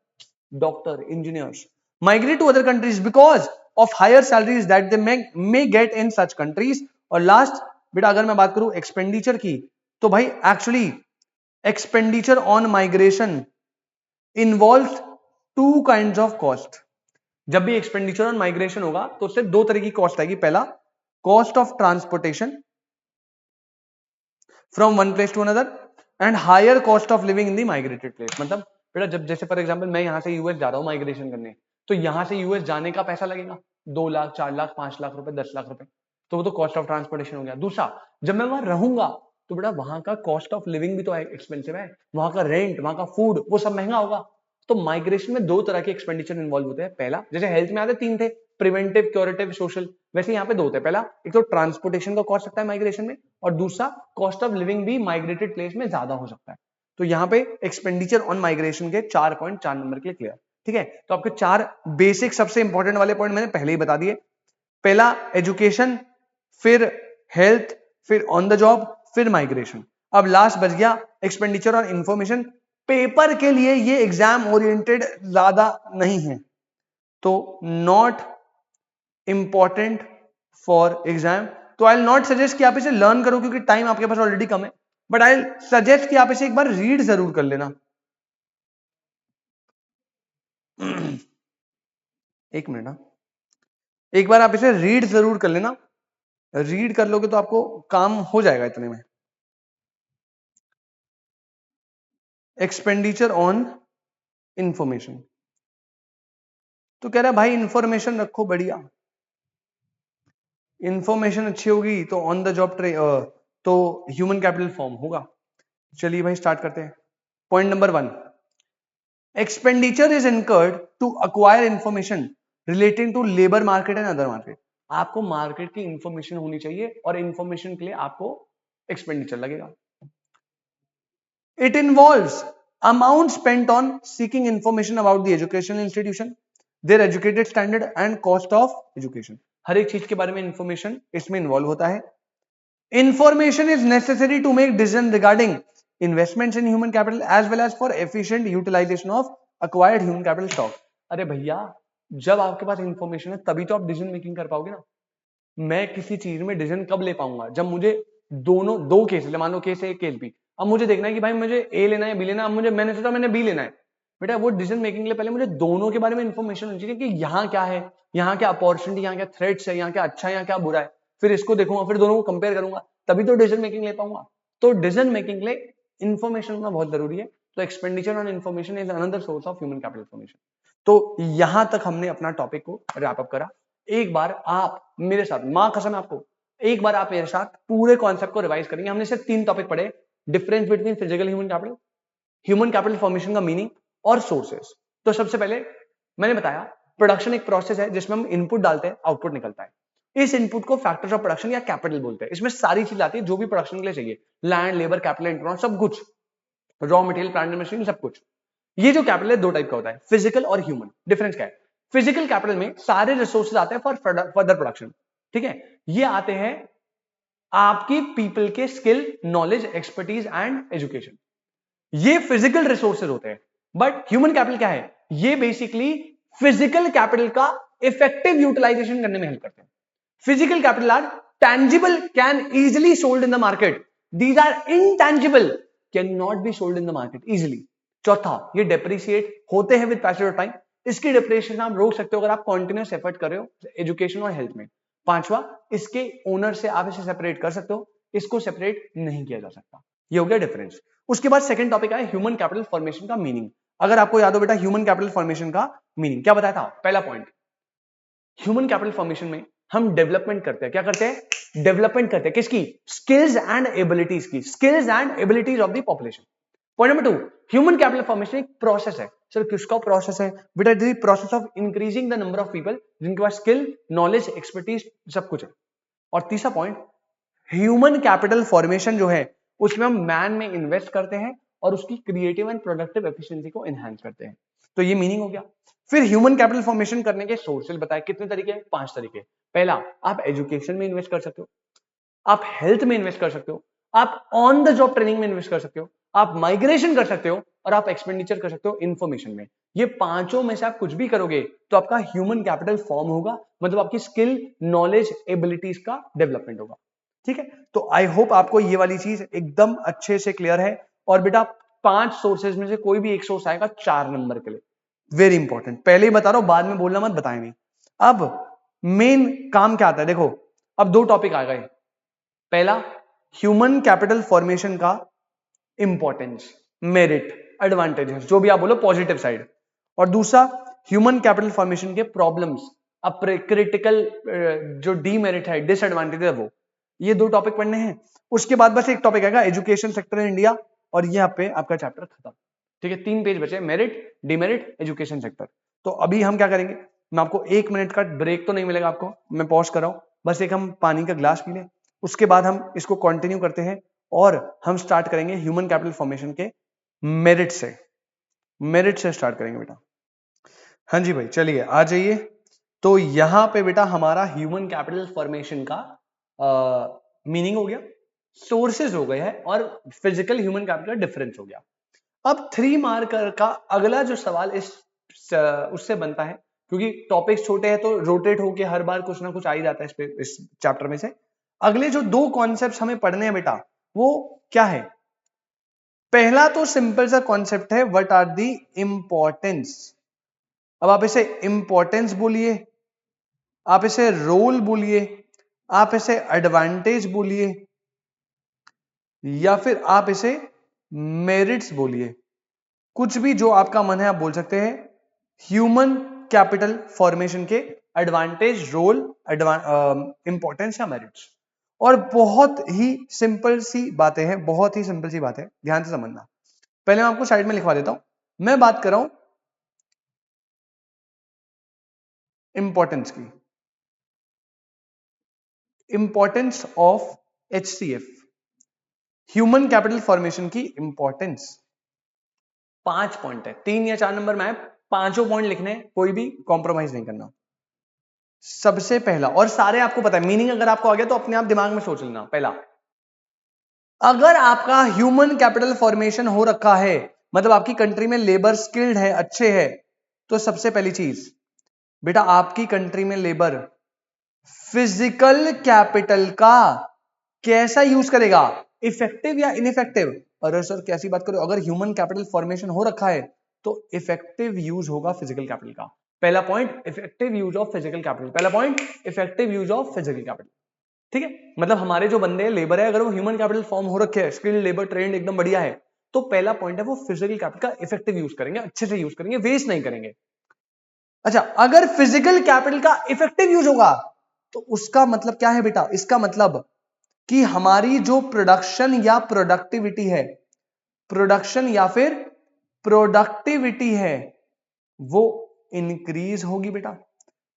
doctor, engineers migrate to other countries because of higher salaries that they may get in such countries. और लास्ट बेटा अगर मैं बात करूं एक्सपेंडिचर की, तो भाई actually expenditure on migration involve 2 kinds of cost. जब भी एक्सपेंडिचर ऑन माइग्रेशन होगा तो उससे 2 तरह की कॉस्ट आएगी। पहला, cost of transportation from one place to another and higher cost of living in the migrated place. मतलब बेटा जब जैसे फॉर एग्जांपल मैं यहां से यूएस जा रहा हूं माइग्रेशन करने, तो यहां से यूएस जाने का पैसा लगेगा 2 लाख, 4 लाख, 5 लाख रुपए, 10 लाख रुपए, तो वो तो कॉस्ट ऑफ ट्रांसपोर्टेशन हो गया। दूसरा, जब मैं वहां रहूंगा तो बेटा वहां का कॉस्ट ऑफ लिविंग भी तो एक्सपेंसिव है, वहां का रेंट, वहां का फूड, वो सब महंगा होगा। तो माइग्रेशन में 2 तरह के एक्सपेंडिचर इन्वॉल्व होते हैं। पहला, जैसे हेल्थ में आते 3 थे, प्रिवेंटिव, क्यूरेटिव, सोशल, वैसे यहाँ पे 2 थे। पहला, एक तो ट्रांसपोर्टेशन का कॉस्ट सकता है माइग्रेशन में, और दूसरा कॉस्ट ऑफ लिविंग भी माइग्रेटेड प्लेस में ज्यादा हो सकता है। तो यहाँ पे एक्सपेंडिचर ऑन माइग्रेशन के 4 पॉइंट 4 नंबर के लिए क्लियर, ठीक है? तो आपके 4 बेसिक सबसे इंपॉर्टेंट वाले पॉइंट मैंने पहले ही बता दिए। पहला एजुकेशन, फिर हेल्थ, फिर ऑन द जॉब, फिर माइग्रेशन। अब लास्ट बच गया एक्सपेंडिचर ऑन इंफॉर्मेशन। पेपर के लिए ये एग्जाम ओरिएंटेड ज्यादा नहीं है, तो नॉट इंपॉर्टेंट फॉर एग्जाम। तो आई विल नॉट सजेस्ट कि आप इसे लर्न करो क्योंकि टाइम आपके पास ऑलरेडी कम है, बट आई विल सजेस्ट कि आप इसे एक बार रीड जरूर कर लेना। एक मिनट ना, एक बार आप इसे रीड जरूर कर लेना। रीड कर लोगे तो आपको काम हो जाएगा इतने में। एक्सपेंडिचर ऑन इंफॉर्मेशन, तो कह रहा है भाई इंफॉर्मेशन रखो बढ़िया, इंफॉर्मेशन अच्छी होगी तो ऑन द जॉब तो ह्यूमन कैपिटल फॉर्म होगा। चलिए भाई स्टार्ट करते हैं। Point number 1, expenditure is incurred to acquire information relating to labour market and other market. आपको मार्केट की इंफॉर्मेशन होनी चाहिए और इंफॉर्मेशन के लिए आपको एक्सपेंडिचर लगेगा। It involves amount spent on seeking information about the educational institution, their educated standard and cost of education. हर एक चीज के बारे में इंफॉर्मेशन इसमें इन्वॉल्व होता है। Information is necessary to make decision regarding investments in human capital as well as for efficient utilization of acquired human capital stock. अरे भैया, जब आपके पास इंफॉर्मेशन है तभी तो आप डिसीजन मेकिंग कर पाओगे ना। मैं किसी चीज में डिसीजन कब ले पाऊंगा? जब मुझे दोनों 2 केस, मान लो केस ए केस बी, अब मुझे देखना है कि भाई मुझे ए लेना है बी लेना है। अब मुझे, मैंने सोचा मैंने बी लेना है, बेटा वो डिसीजन मेकिंग के लिए पहले मुझे दोनों के बारे में इंफॉर्मेशन होनी चाहिए कि यहाँ क्या है, यहाँ क्या अपॉर्चुनिटी, यहाँ क्या थ्रेट्स है, यहाँ क्या अच्छा है, यहाँ क्या बुरा है, फिर इसको देखूंगा, फिर दोनों को कंपेयर करूंगा, तभी तो डिसीजन मेकिंग ले पाऊंगा। तो डिसीजन मेकिंग के लिए इंफॉर्मेशन होना बहुत जरूरी है। तो expenditure on information is another source of human capital formation. तो यहां तक हमने अपना टॉपिक को रैप अप करा। एक बार आप मेरे साथ, मां कसम है आपको, एक बार आप मेरे साथ पूरे कॉन्सेप्ट को रिवाइज करेंगे। हमने सिर्फ 3 टॉपिक पढ़े, difference between physical human capital formation का मीनिंग और सोर्सेस। तो सबसे पहले मैंने बताया प्रोडक्शन एक प्रोसेस है जिसमें हम इनपुट डालते हैं, आउटपुट निकलता है। इस इनपुट को फैक्टर्स ऑफ प्रोडक्शन या कैपिटल बोलते हैं। इसमें सारी चीज आती है जो भी प्रोडक्शन के लिए चाहिए, लैंड, लेबर, कैपिटल, इनपुट, सब कुछ, रॉ मटेरियल, प्लांट मशीन, सब कुछ। ये जो कैपिटल है 2 टाइप का होता है, फिजिकल और ह्यूमन। डिफरेंस क्या है? फिजिकल कैपिटल में सारे रिसोर्सेज आते हैं फॉर फर्दर प्रोडक्शन, ठीक है। ये आते हैं आपकी पीपल के skill, knowledge, expertise and education, ये फिजिकल रिसोर्सेज होते हैं। बट ह्यूमन कैपिटल क्या है? ये बेसिकली फिजिकल कैपिटल का इफेक्टिव यूटिलाइजेशन करने में हेल्प करते हैं। Physical capital R tangible, can easily sold in the market. These are intangible, cannot be sold in the market easily. चौथा, ये डेप्रिसिएट होते हैं विद पैसेज ऑफ टाइम। इसकी डेप्रिसिएशन आप रोक सकते हो अगर आप कॉन्टिन्यूस एफर्ट कर रहे हो एजुकेशन और हेल्थ में। पांचवा, इसके ओनर से आप इसे सेपरेट कर सकते हो, इसको सेपरेट नहीं किया जा सकता। ये हो गया डिफरेंस। उसके बाद सेकंड टॉपिक है ह्यूमन कैपिटल फॉर्मेशन का मीनिंग। अगर आपको याद हो बेटा, ह्यूमन कैपिटल फॉर्मेशन का मीनिंग क्या बताया था? पहला पॉइंट, ह्यूमन कैपिटल फॉर्मेशन में हम डेवलपमेंट करते हैं। क्या करते हैं? डेवलपमेंट करते हैं। किसकी? स्किल्स एंड एबिलिटीज की, skills and abilities of the population. Point number 2, human capital formation एक प्रोसेस है। सर किसका प्रोसेस है? बेटा this process of increasing the number of people जिनके पास स्किल, नॉलेज, एक्सपर्टीज सब कुछ है। और तीसरा पॉइंट, ह्यूमन कैपिटल फॉर्मेशन जो है उसमें हम मैन में इन्वेस्ट करते हैं और उसकी क्रिएटिव एंड प्रोडक्टिव एफिशिएंसी को एनहांस करते हैं। तो ये मीनिंग हो गया। फिर ह्यूमन कैपिटल फॉर्मेशन करने के सोर्सेज बताए, कितने तरीके? 5 तरीके। पहला, आप एजुकेशन में इन्वेस्ट कर सकते हो, आप हेल्थ में इन्वेस्ट कर सकते हो, आप ऑन द जॉब ट्रेनिंग में इन्वेस्ट कर सकते हो, आप माइग्रेशन कर सकते हो और आप एक्सपेंडिचर कर सकते हो इंफॉर्मेशन में। ये पांचों में से आप कुछ भी करोगे तो आपका ह्यूमन कैपिटल फॉर्म होगा, मतलब आपकी स्किल, नॉलेज, एबिलिटीज का डेवलपमेंट होगा। ठीक है, तो आई होप आपको ये वाली चीज एकदम अच्छे से क्लियर है। और बेटा 5 सोर्सेज में से कोई भी एक सोर्स आएगा 4 नंबर के लिए, वेरी इंपॉर्टेंट। पहले ही बता रहा हूं, बाद में बोलना मत, बताएं नहीं। अब मेन काम क्या आता है? देखो अब 2 टॉपिक आ गए। पहला, ह्यूमन कैपिटल फॉर्मेशन का इंपॉर्टेंस, मेरिट, एडवांटेजेस, जो भी आप बोलो पॉजिटिव साइड। और दूसरा, ह्यूमन कैपिटल फॉर्मेशन के प्रॉब्लम्स, अब क्रिटिकल जो डीमेरिट है, डिसएडवांटेज है वो। ये 2 टॉपिक पढ़ने हैं। उसके बाद बस एक टॉपिक आएगा एजुकेशन सेक्टर इन इंडिया, और यहाँ पे आपका चैप्टर खत्म। ठीक है, 3 पेज बचे, मेरिट, डीमेरिट, एजुकेशन सेक्टर। तो अभी हम क्या करेंगे, मैं आपको 1 मिनट का ब्रेक तो नहीं मिलेगा आपको, मैं पॉज कर रहा हूं, बस एक हम पानी का ग्लास पी लें, उसके बाद हम इसको कंटिन्यू करते हैं और हम स्टार्ट करेंगे ह्यूमन कैपिटल फॉर्मेशन के मेरिट से। मेरिट से स्टार्ट करेंगे बेटा। हाँ जी भाई, चलिए आ जाइए। तो यहां पे बेटा हमारा ह्यूमन कैपिटल फॉर्मेशन का मीनिंग हो गया, सोर्सेज हो गए हैं और फिजिकल ह्यूमन कैपिटल डिफरेंस हो गया। अब 3 मार्कर का अगला जो सवाल इस उससे बनता है, क्योंकि टॉपिक्स छोटे हैं तो रोटेट होके हर बार कुछ ना कुछ आ ही जाता है इस चैप्टर में से। अगले जो 2 कॉन्सेप्ट्स हमें पढ़ने हैं बेटा, वो क्या है? पहला तो सिंपल सा कॉन्सेप्ट है, व्हाट आर दी इंपॉर्टेंस। अब आप इसे इंपॉर्टेंस बोलिए, आप इसे रोल बोलिए, आप इसे एडवांटेज बोलिए, या फिर आप इसे मेरिट्स बोलिए, कुछ भी जो आपका मन है आप बोल सकते हैं। ह्यूमन कैपिटल फॉर्मेशन के एडवांटेज, रोल, इंपॉर्टेंस या मेरिट्स। और बहुत ही सिंपल सी बातें हैं, बहुत ही सिंपल सी बात है, ध्यान से समझना। पहले मैं आपको साइड में लिखवा देता हूं। मैं बात कर रहा हूं इंपॉर्टेंस की, importance of HCF, human capital formation की इंपॉर्टेंस। 5 पॉइंट है, 3 या 4 नंबर में है, 5 पॉइंट लिखने, कोई भी कॉम्प्रोमाइज नहीं करना। सबसे पहला, और सारे आपको पता है, मीनिंग अगर आपको आ गया तो अपने आप दिमाग में सोच लेना। पहला, अगर आपका ह्यूमन कैपिटल फॉर्मेशन हो रखा है, मतलब आपकी कंट्री में लेबर स्किल्ड है, अच्छे है, तो सबसे पहली चीज बेटा, आपकी कंट्री में लेबर फिजिकल कैपिटल का कैसा यूज करेगा, इफेक्टिव या इनइफेक्टिव। अरे सर कैसी बात करो, अगर ह्यूमन कैपिटल फॉर्मेशन हो रखा है तो इफेक्टिव यूज होगा फिजिकल कैपिटल का। पहला point effective use of physical capital, पहला point effective use of physical capital. ठीक है, मतलब हमारे जो बंदे लेबर है अगर वो ह्यूमन कैपिटल फॉर्म हो रखे हैं, स्किल्ड लेबर ट्रेंड एकदम बढ़िया है, तो पहला पॉइंट है वो फिजिकल कैपिटल का इफेक्टिव यूज करेंगे, अच्छे से यूज करेंगे, वेस्ट नहीं करेंगे। अच्छा, अगर फिजिकल कैपिटल का इफेक्टिव यूज होगा तो उसका मतलब क्या है बेटा, इसका मतलब कि हमारी जो प्रोडक्शन या प्रोडक्टिविटी है, प्रोडक्शन या फिर प्रोडक्टिविटी है वो इंक्रीज होगी बेटा,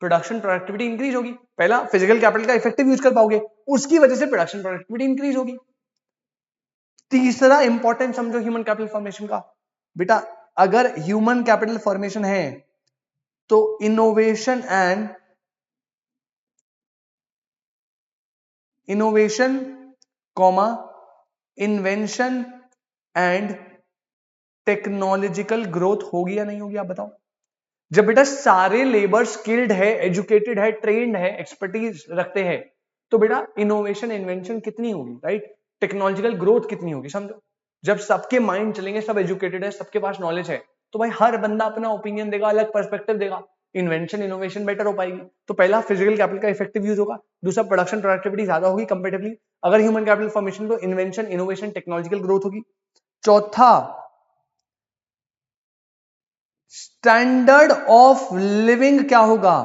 प्रोडक्शन प्रोडक्टिविटी इंक्रीज होगी। पहला फिजिकल कैपिटल का इफेक्टिव यूज कर पाओगे, उसकी वजह से प्रोडक्शन प्रोडक्टिविटी इंक्रीज होगी। तीसरा इंपॉर्टेंट समझो ह्यूमन कैपिटल फॉर्मेशन का बेटा, अगर ह्यूमन कैपिटल फॉर्मेशन है तो innovation comma invention and technological growth होगी या नहीं होगी, आप बताओ। जब बेटा सारे लेबर स्किल्ड है, एजुकेटेड है, ट्रेन्ड है, एक्सपर्टीज रखते हैं, तो बेटा इनोवेशन इन्वेंशन कितनी होगी, राइट, टेक्नोलॉजिकल ग्रोथ कितनी होगी, समझो। जब सबके माइंड चलेंगे, सब एजुकेटेड है, सबके पास नॉलेज है, तो भाई हर बंदा अपना ओपिनियन देगा, अलग पर्सपेक्टिव देगा, इन्वेंशन इनोवेशन बेटर हो पाएगी। तो पहला फिजिकल कैपिटल का इफेक्टिव यूज होगा, दूसरा प्रोडक्शन प्रोडक्टिविटी ज्यादा होगी कंपेरेटिवली अगर ह्यूमन कैपिटल फॉर्मेशन, तो इन्वेंशन इनोवेशन टेक्नोलॉजिकल ग्रोथ होगी। चौथा, स्टैंडर्ड ऑफ लिविंग क्या होगा,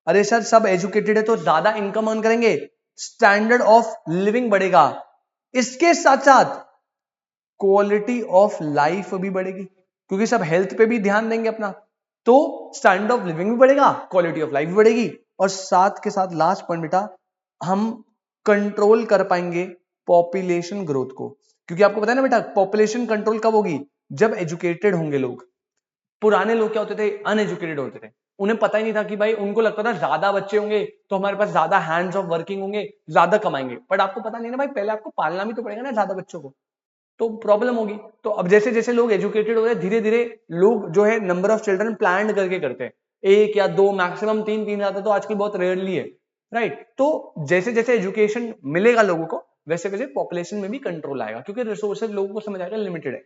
अरे सर सब एजुकेटेड है तो ज्यादा इनकम अर्न करेंगे, स्टैंडर्ड ऑफ लिविंग बढ़ेगा, इसके साथ साथ क्वालिटी ऑफ लाइफ भी बढ़ेगी, क्योंकि सब हेल्थ पे भी ध्यान देंगे अपना, तो स्टैंडर्ड ऑफ लिविंग भी बढ़ेगा, क्वालिटी ऑफ लाइफ भी बढ़ेगी, और साथ के साथ लास्ट पॉइंट बेटा, हम कंट्रोल कर पाएंगे पॉपुलेशन ग्रोथ को, क्योंकि आपको पता है ना बेटा पॉपुलेशन कंट्रोल कब होगी, जब एजुकेटेड होंगे लोग। पुराने लोग क्या होते थे, अनएजुकेटेड होते थे, उन्हें पता ही नहीं था कि भाई, उनको लगता था ज्यादा बच्चे होंगे तो हमारे पास ज्यादा हैंड्स ऑफ वर्किंग होंगे, ज्यादा कमाएंगे, बट आपको पता नहीं ना भाई, पहले आपको पालना भी तो पड़ेगा ना ज्यादा बच्चों को, तो प्रॉब्लम होगी। तो अब जैसे जैसे लोग एजुकेटेड हो रहे हैं, धीरे धीरे लोग जो है नंबर ऑफ चिल्ड्रन प्लान करके करते हैं, एक या दो मैक्सिमम तीन, तीन ज्यादा तो आजकल बहुत रेयरली है, राइट। तो जैसे जैसे एजुकेशन मिलेगा लोगों को, वैसे वैसे पॉपुलेशन में भी कंट्रोल आएगा, क्योंकि रिसोर्सेज लोगों को समझ आएगा लिमिटेड है।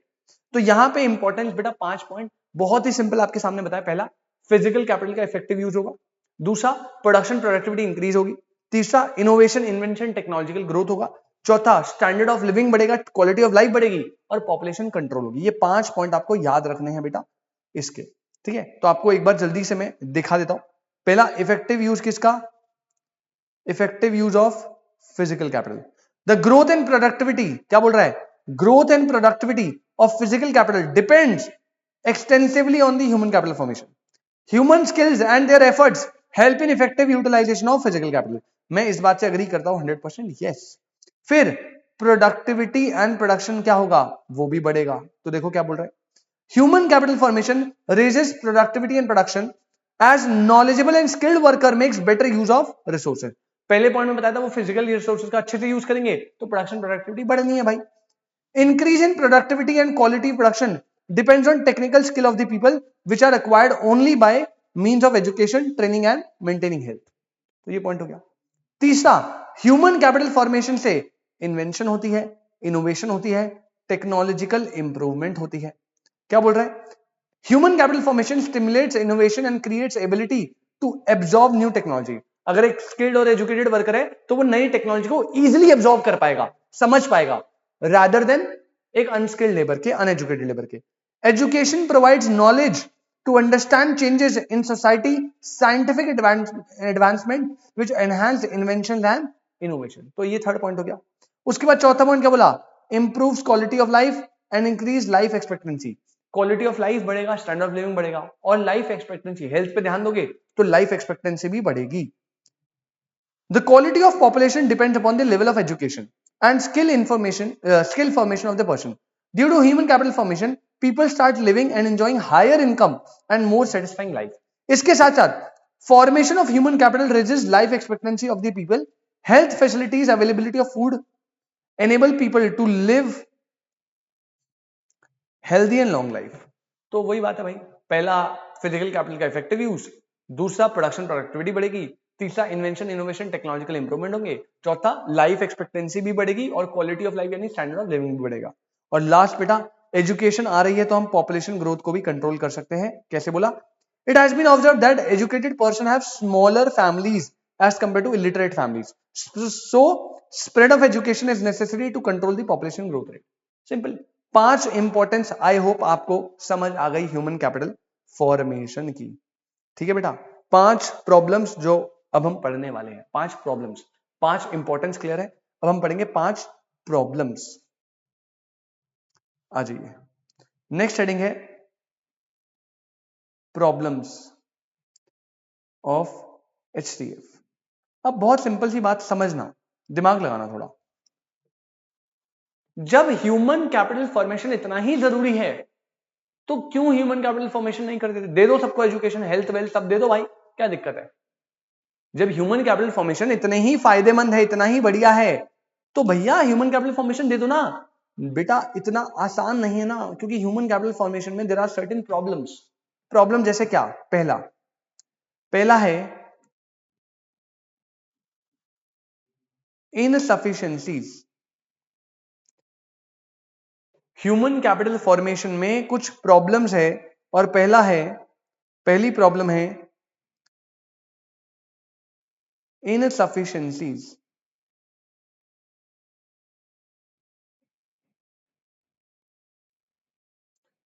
तो यहां पे इंपॉर्टेंस बेटा 5 पॉइंट बहुत ही सिंपल आपके सामने बताया। पहला, फिजिकल कैपिटल का इफेक्टिव यूज होगा, दूसरा प्रोडक्शन प्रोडक्टिविटी इंक्रीज होगी, तीसरा इनोवेशन इन्वेंशन टेक्नोलॉजिकल ग्रोथ होगा, चौथा स्टैंडर्ड ऑफ लिविंग बढ़ेगा, क्वालिटी ऑफ लाइफ बढ़ेगी, और पॉपुलेशन कंट्रोल होगी। ये 5 पॉइंट आपको याद रखने हैं बेटा इसके, ठीक है। तो आपको एक बार जल्दी से मैं दिखा देता हूं। पहला इफेक्टिव यूज किसका, effective use of physical capital, the growth and productivity, क्या बोल रहा है, growth and productivity of physical capital depends extensively on the human capital formation. Human skills and their efforts help in effective utilization of physical capital. मैं इस बात से agree करता हूं 100%, yes. फिर प्रोडक्टिविटी एंड प्रोडक्शन क्या होगा, वो भी बढ़ेगा। तो देखो क्या बोल रहा है, human capital formation raises productivity and production as knowledgeable and skilled worker makes better use of resources. पहले पॉइंट में बताया था वो फिजिकल रिसोर्सेज का अच्छे से यूज करेंगे तो प्रोडक्शन प्रोडक्टिविटी बढ़नी है भाई। Increase in productivity and quality production depends on technical skill of the people which are acquired only by means of education, training and maintaining health. तो ये पॉइंट हो गया। तीसरा, ह्यूमन कैपिटल फॉर्मेशन से invention होती है, इनोवेशन होती है, टेक्नोलॉजिकल इंप्रूवमेंट होती है। क्या बोल रहा है, human capital formation stimulates innovation and creates ability to absorb new technology. अगर एक स्किल्ड और एजुकेटेड वर्कर है तो वो नई टेक्नोलॉजी को इजिली एब्जॉर्ब कर पाएगा, समझ पाएगा, rather than एक अनस्किल्ड लेबर के, अनएजुकेटेड लेबर के। Education provides knowledge to understand changes in society, scientific advancement which enhance invention and innovation. तो ये थर्ड पॉइंट हो गया। उसके बाद चौथा पॉइंट क्या बोला, improves quality of life and increase life expectancy. Quality of life बढ़ेगा, स्टैंडर्ड ऑफ लिविंग बढ़ेगा, और लाइफ एक्सपेक्टेंसी, हेल्थ पे ध्यान दोगे तो लाइफ एक्सपेक्टेंसी भी बढ़ेगी। The quality of population depends upon the level of education and skill formation of the person. Due to human capital formation, people start living and enjoying higher income and more satisfying life. इसके साथ साथ formation of human capital raises life expectancy of the people, health facilities, availability of food, enable people to live healthy and long life. तो वही बात है भाई, पहला physical capital का इफेक्टिव यूज, दूसरा प्रोडक्शन प्रोडक्टिविटी बढ़ेगी, तीसरा इन्वेंशन इनोवेशन टेक्नोलॉजिकल इंप्रूवमेंट होंगे, चौथा लाइफ एक्सपेक्टेंसी भी बढ़ेगी और क्वालिटी ऑफ लाइफ यानी स्टैंडर्ड ऑफ लिविंग भी बढ़ेगा, और लास्ट बेटा एजुकेशन आ रही है तो हम पॉपुलेशन ग्रोथ को भी कंट्रोल कर सकते हैं। कैसे बोला? It has been observed that educated person have smaller families as compare to illiterate families, so spread of education is necessary to control the population growth rate. Simple. 5 importance I hope आपको समझ आ गई human capital formation की। ठीक है बेटा, 5 problems जो अब हम पढ़ने वाले हैं, 5 प्रॉब्लम्स, 5 इंपॉर्टेंस क्लियर है। अब हम पढ़ेंगे 5 प्रॉब्लम्स। आ जाइए, नेक्स्ट हेडिंग है प्रॉब्लम्स ऑफ HCF। अब बहुत सिंपल सी बात समझना, दिमाग लगाना थोड़ा। जब ह्यूमन कैपिटल फॉर्मेशन इतना ही जरूरी है तो क्यों ह्यूमन कैपिटल फॉर्मेशन नहीं कर देते? दे दो सबको एजुकेशन, हेल्थ, वेल्थ सब दे दो भाई, क्या दिक्कत है? जब ह्यूमन कैपिटल फॉर्मेशन इतने ही फायदेमंद है, इतना ही बढ़िया है, तो भैया ह्यूमन कैपिटल फॉर्मेशन दे दो ना। बेटा इतना आसान नहीं है ना, क्योंकि ह्यूमन कैपिटल फॉर्मेशन में there are certain problems. Problem जैसे क्या? पहला है इनसफिशिएंसीज। ह्यूमन कैपिटल फॉर्मेशन में कुछ प्रॉब्लम्स है, और पहली प्रॉब्लम है इनसफिशिएंसीज।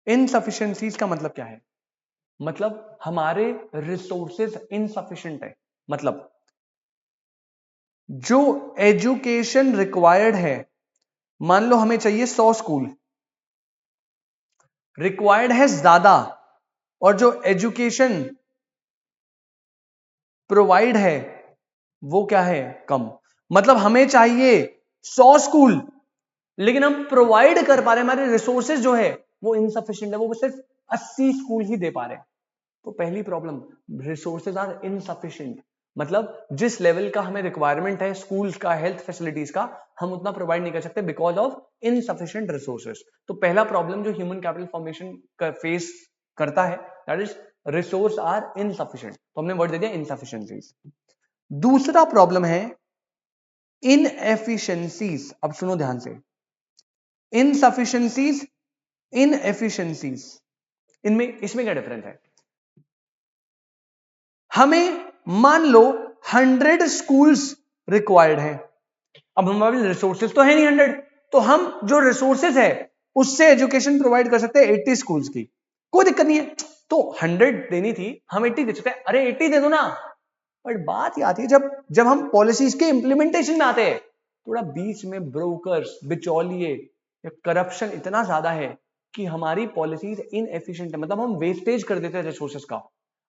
इनसफिशिएंसीज का मतलब क्या है? मतलब हमारे रिसोर्सेज इनसफिशिएंट है। मतलब जो एजुकेशन रिक्वायर्ड है, मान लो हमें चाहिए 100 स्कूल, रिक्वायर्ड है ज्यादा, और जो एजुकेशन प्रोवाइड है वो क्या है? कम। मतलब हमें चाहिए 100 स्कूल, लेकिन हम प्रोवाइड कर पा रहे हैं, हमारे रिसोर्सेज जो है वो इनसफिशिएंट है, वो सिर्फ 80 स्कूल ही दे पा रहे हैं। तो पहली प्रॉब्लम, रिसोर्सेज आर इनसफिशिएंट। मतलब जिस लेवल का हमें रिक्वायरमेंट है स्कूल्स का, हेल्थ फैसिलिटीज का, हम उतना प्रोवाइड नहीं कर सकते बिकॉज ऑफ इनसफिशिएंट रिसोर्सेज। तो पहला प्रॉब्लम जो ह्यूमन कैपिटल फॉर्मेशन का फेस करता है, that is resource are insufficient. तो हमने वर्ड दे दिया इनसफिशिएंसीज। दूसरा प्रॉब्लम है इनएफिशिएंसीज। अब सुनो ध्यान से, इनसफिशिएंसीज, इनएफिशिएंसीज, इसमें क्या डिफरेंस है? हमें मान लो 100 स्कूल्स रिक्वायर्ड है, अब हमारे रिसोर्सेज तो है नहीं 100, तो हम जो रिसोर्सेज है उससे एजुकेशन प्रोवाइड कर सकते हैं 80 स्कूल्स की, कोई दिक्कत नहीं है। तो 100 देनी थी, हम 80 दे सकते हैं, अरे 80 दे दो ना। बट बात ये आती है जब हम पॉलिसीज के इंप्लीमेंटेशन में आते हैं, थोड़ा बीच में ब्रोकर्स, बिचौलिए या करप्शन इतना ज्यादा है कि हमारी पॉलिसीज इनएफिशिएंट है, मतलब हम वेस्टेज कर देते हैं रिसोर्सेज का।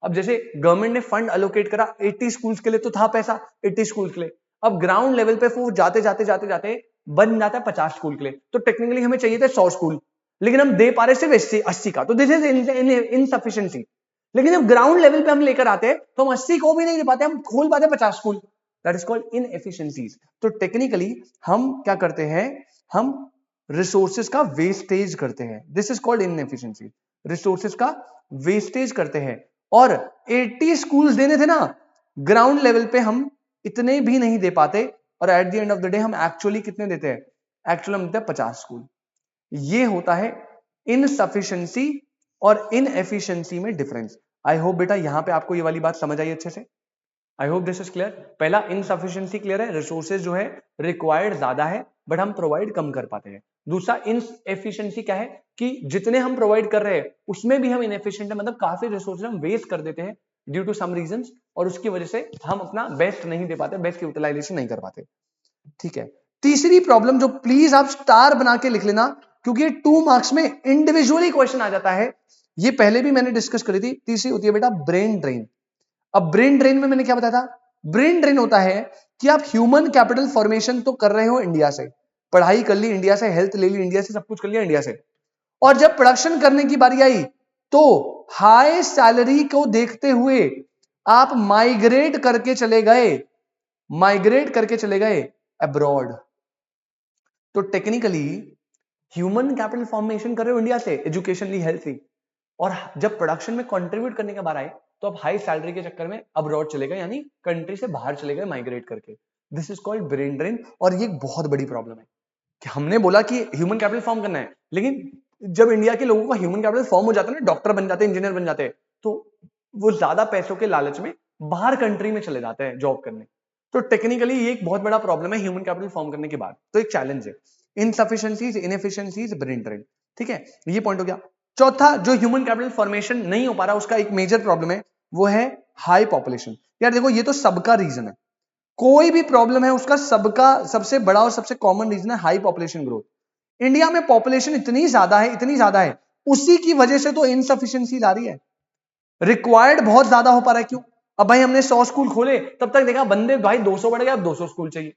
अब जैसे गवर्नमेंट ने फंड अलोकेट करा 80 स्कूल्स के लिए, तो था पैसा 80 स्कूल्स के लिए, अब ग्राउंड लेवल पे वो जाते जाते जाते जाते बन जाता है 50 स्कूल के लिए, तो टेक्निकली हमें चाहिए थे 100 स्कूल, लेकिन हम दे पा रहे सिर्फ 80 का, तो दिस इज इनसफिशिएंसी। लेकिन जब ग्राउंड लेवल पे हम लेकर आते हैं तो हम 80 को भी नहीं दे पाते, हम खोल पाते 50 school, that is called inefficiencies. तो टेक्निकली हम क्या करते हैं? हम रिसोर्सेज का वेस्टेज करते हैं, this is called inefficiency. Resources का वेस्टेज करते हैं, और 80 स्कूल्स देने थे ना, ग्राउंड लेवल पे हम इतने भी नहीं दे पाते, और eight the end of the day हम एक्चुअली कितने देते हैं? एक्चुअली हम देते हैं 50 स्कूल। ये होता है इनसफिशिएंसी और इनएफिशिएंसी में डिफरेंस। आई होप बेटा यहां पे आपको ये वाली बात समझ आई अच्छे से। आई होप दिस इज क्लियर। पहला इनसफिशिएंसी क्लियर है, रिसोर्सेज जो है रिक्वायर्ड ज्यादा है बट हम प्रोवाइड कम कर पाते हैं। दूसरा इनएफिशिएंसी क्या है कि जितने हम प्रोवाइड कर रहे हैं उसमें भी हम इनएफिशिएंट है, मतलब काफी रिसोर्सेज हम वेस्ट कर देते हैं ड्यू टू सम रीजंस, और उसकी वजह से हम अपना बेस्ट नहीं दे पाते, बेस्ट यूटिलाइजेशन नहीं कर पाते। ठीक है। तीसरी प्रॉब्लम जो प्लीज आप स्टार बना के लिख लेना, क्योंकि 2 मार्क्स में इंडिविजुअली क्वेश्चन आ जाता है, ये पहले भी मैंने डिस्कस करी थी। तीसरी होती है बेटा ब्रेन ड्रेन। अब ब्रेन ड्रेन में मैंने क्या बताया था? ब्रेन ड्रेन होता है कि आप ह्यूमन कैपिटल फॉर्मेशन तो कर रहे हो इंडिया से, पढ़ाई कर ली इंडिया से, हेल्थ ले ली इंडिया से, सब कुछ कर लिया इंडिया से, और जब प्रोडक्शन करने की बारी आई तो हाई सैलरी को देखते हुए आप माइग्रेट करके चले गए अब्रॉड। तो टेक्निकली ह्यूमन कैपिटल फॉर्मेशन कर रहे हो इंडिया से, एजुकेशन ली, हेल्थ ली, और जब प्रोडक्शन में कंट्रीब्यूट करने के बार आए तो आप हाई सैलरी के चक्कर में अब्रॉड चले गए, यानी कंट्री से बाहर चले गए माइग्रेट करके। This is called brain drain, और ये एक बहुत बड़ी प्रॉब्लम है कि हमने बोला कि ह्यूमन कैपिटल फॉर्म करना है, लेकिन जब इंडिया के लोगों का ह्यूमन कैपिटल फॉर्म हो जाता है ना, डॉक्टर बन जाते हैं, इंजीनियर बन जाते हैं, तो वो ज्यादा पैसों के लालच में बाहर कंट्री में चले जाते हैं जॉब करने। तो टेक्निकली ये एक बहुत बड़ा प्रॉब्लम है ह्यूमन कैपिटल फॉर्म करने के बाद, तो एक चैलेंज है। इनसफिशिएंसीज, इनएफिशिएंसीज, ब्रेन ड्रेन, ठीक है, ये पॉइंट हो गया। चौथा, जो ह्यूमन कैपिटल फॉर्मेशन नहीं हो पा रहा, उसका एक मेजर प्रॉब्लम है, वो है हाई पॉपुलेशन। यार देखो, ये तो सबका रीजन है, कोई भी प्रॉब्लम है उसका सबका सबसे बड़ा और सबसे कॉमन रीजन है हाई पॉपुलेशन ग्रोथ। इंडिया में पॉपुलेशन इतनी ज्यादा है, इतनी ज्यादा है, उसी की वजह से तो इनसफिशिएंसी आ रही है। रिक्वायर्ड बहुत ज्यादा हो पा रहा है, क्यों? अब भाई हमने 100 स्कूल खोले, तब तक देखा बंदे भाई 200 बढ़ गया, अब 200 स्कूल चाहिए।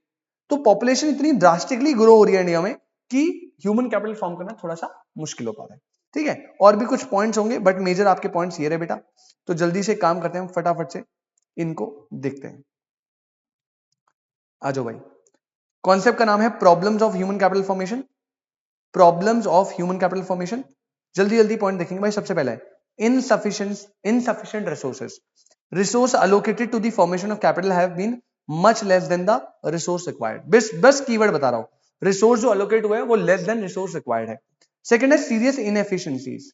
तो पॉपुलेशन इतनी ड्रास्टिकली ग्रो हो रही है इंडिया में कि ह्यूमन कैपिटल फॉर्म करना थोड़ा सा मुश्किल हो पा रहा है, ठीक है। और भी कुछ पॉइंट्स होंगे, बट मेजर आपके पॉइंट्स ये रहे बेटा। तो जल्दी से काम करते हैं, फटाफट से इनको देखते हैं। आ जाओ भाई। कॉन्सेप्ट का नाम है problems of human capital formation. Problems of human capital formation, जल्दी जल्दी पॉइंट देखेंगे भाई। सबसे पहला है insufficient resources. Resource allocated to the formation of capital have been much less than the resource required. बस कीवर्ड बता रहा हूं, रिसोर्स जो अलोकेट हुआ है वो लेस देन रिसोर्स रिक्वायर्ड है। सेकंड है सीरियस इनएफिशिएंसीज।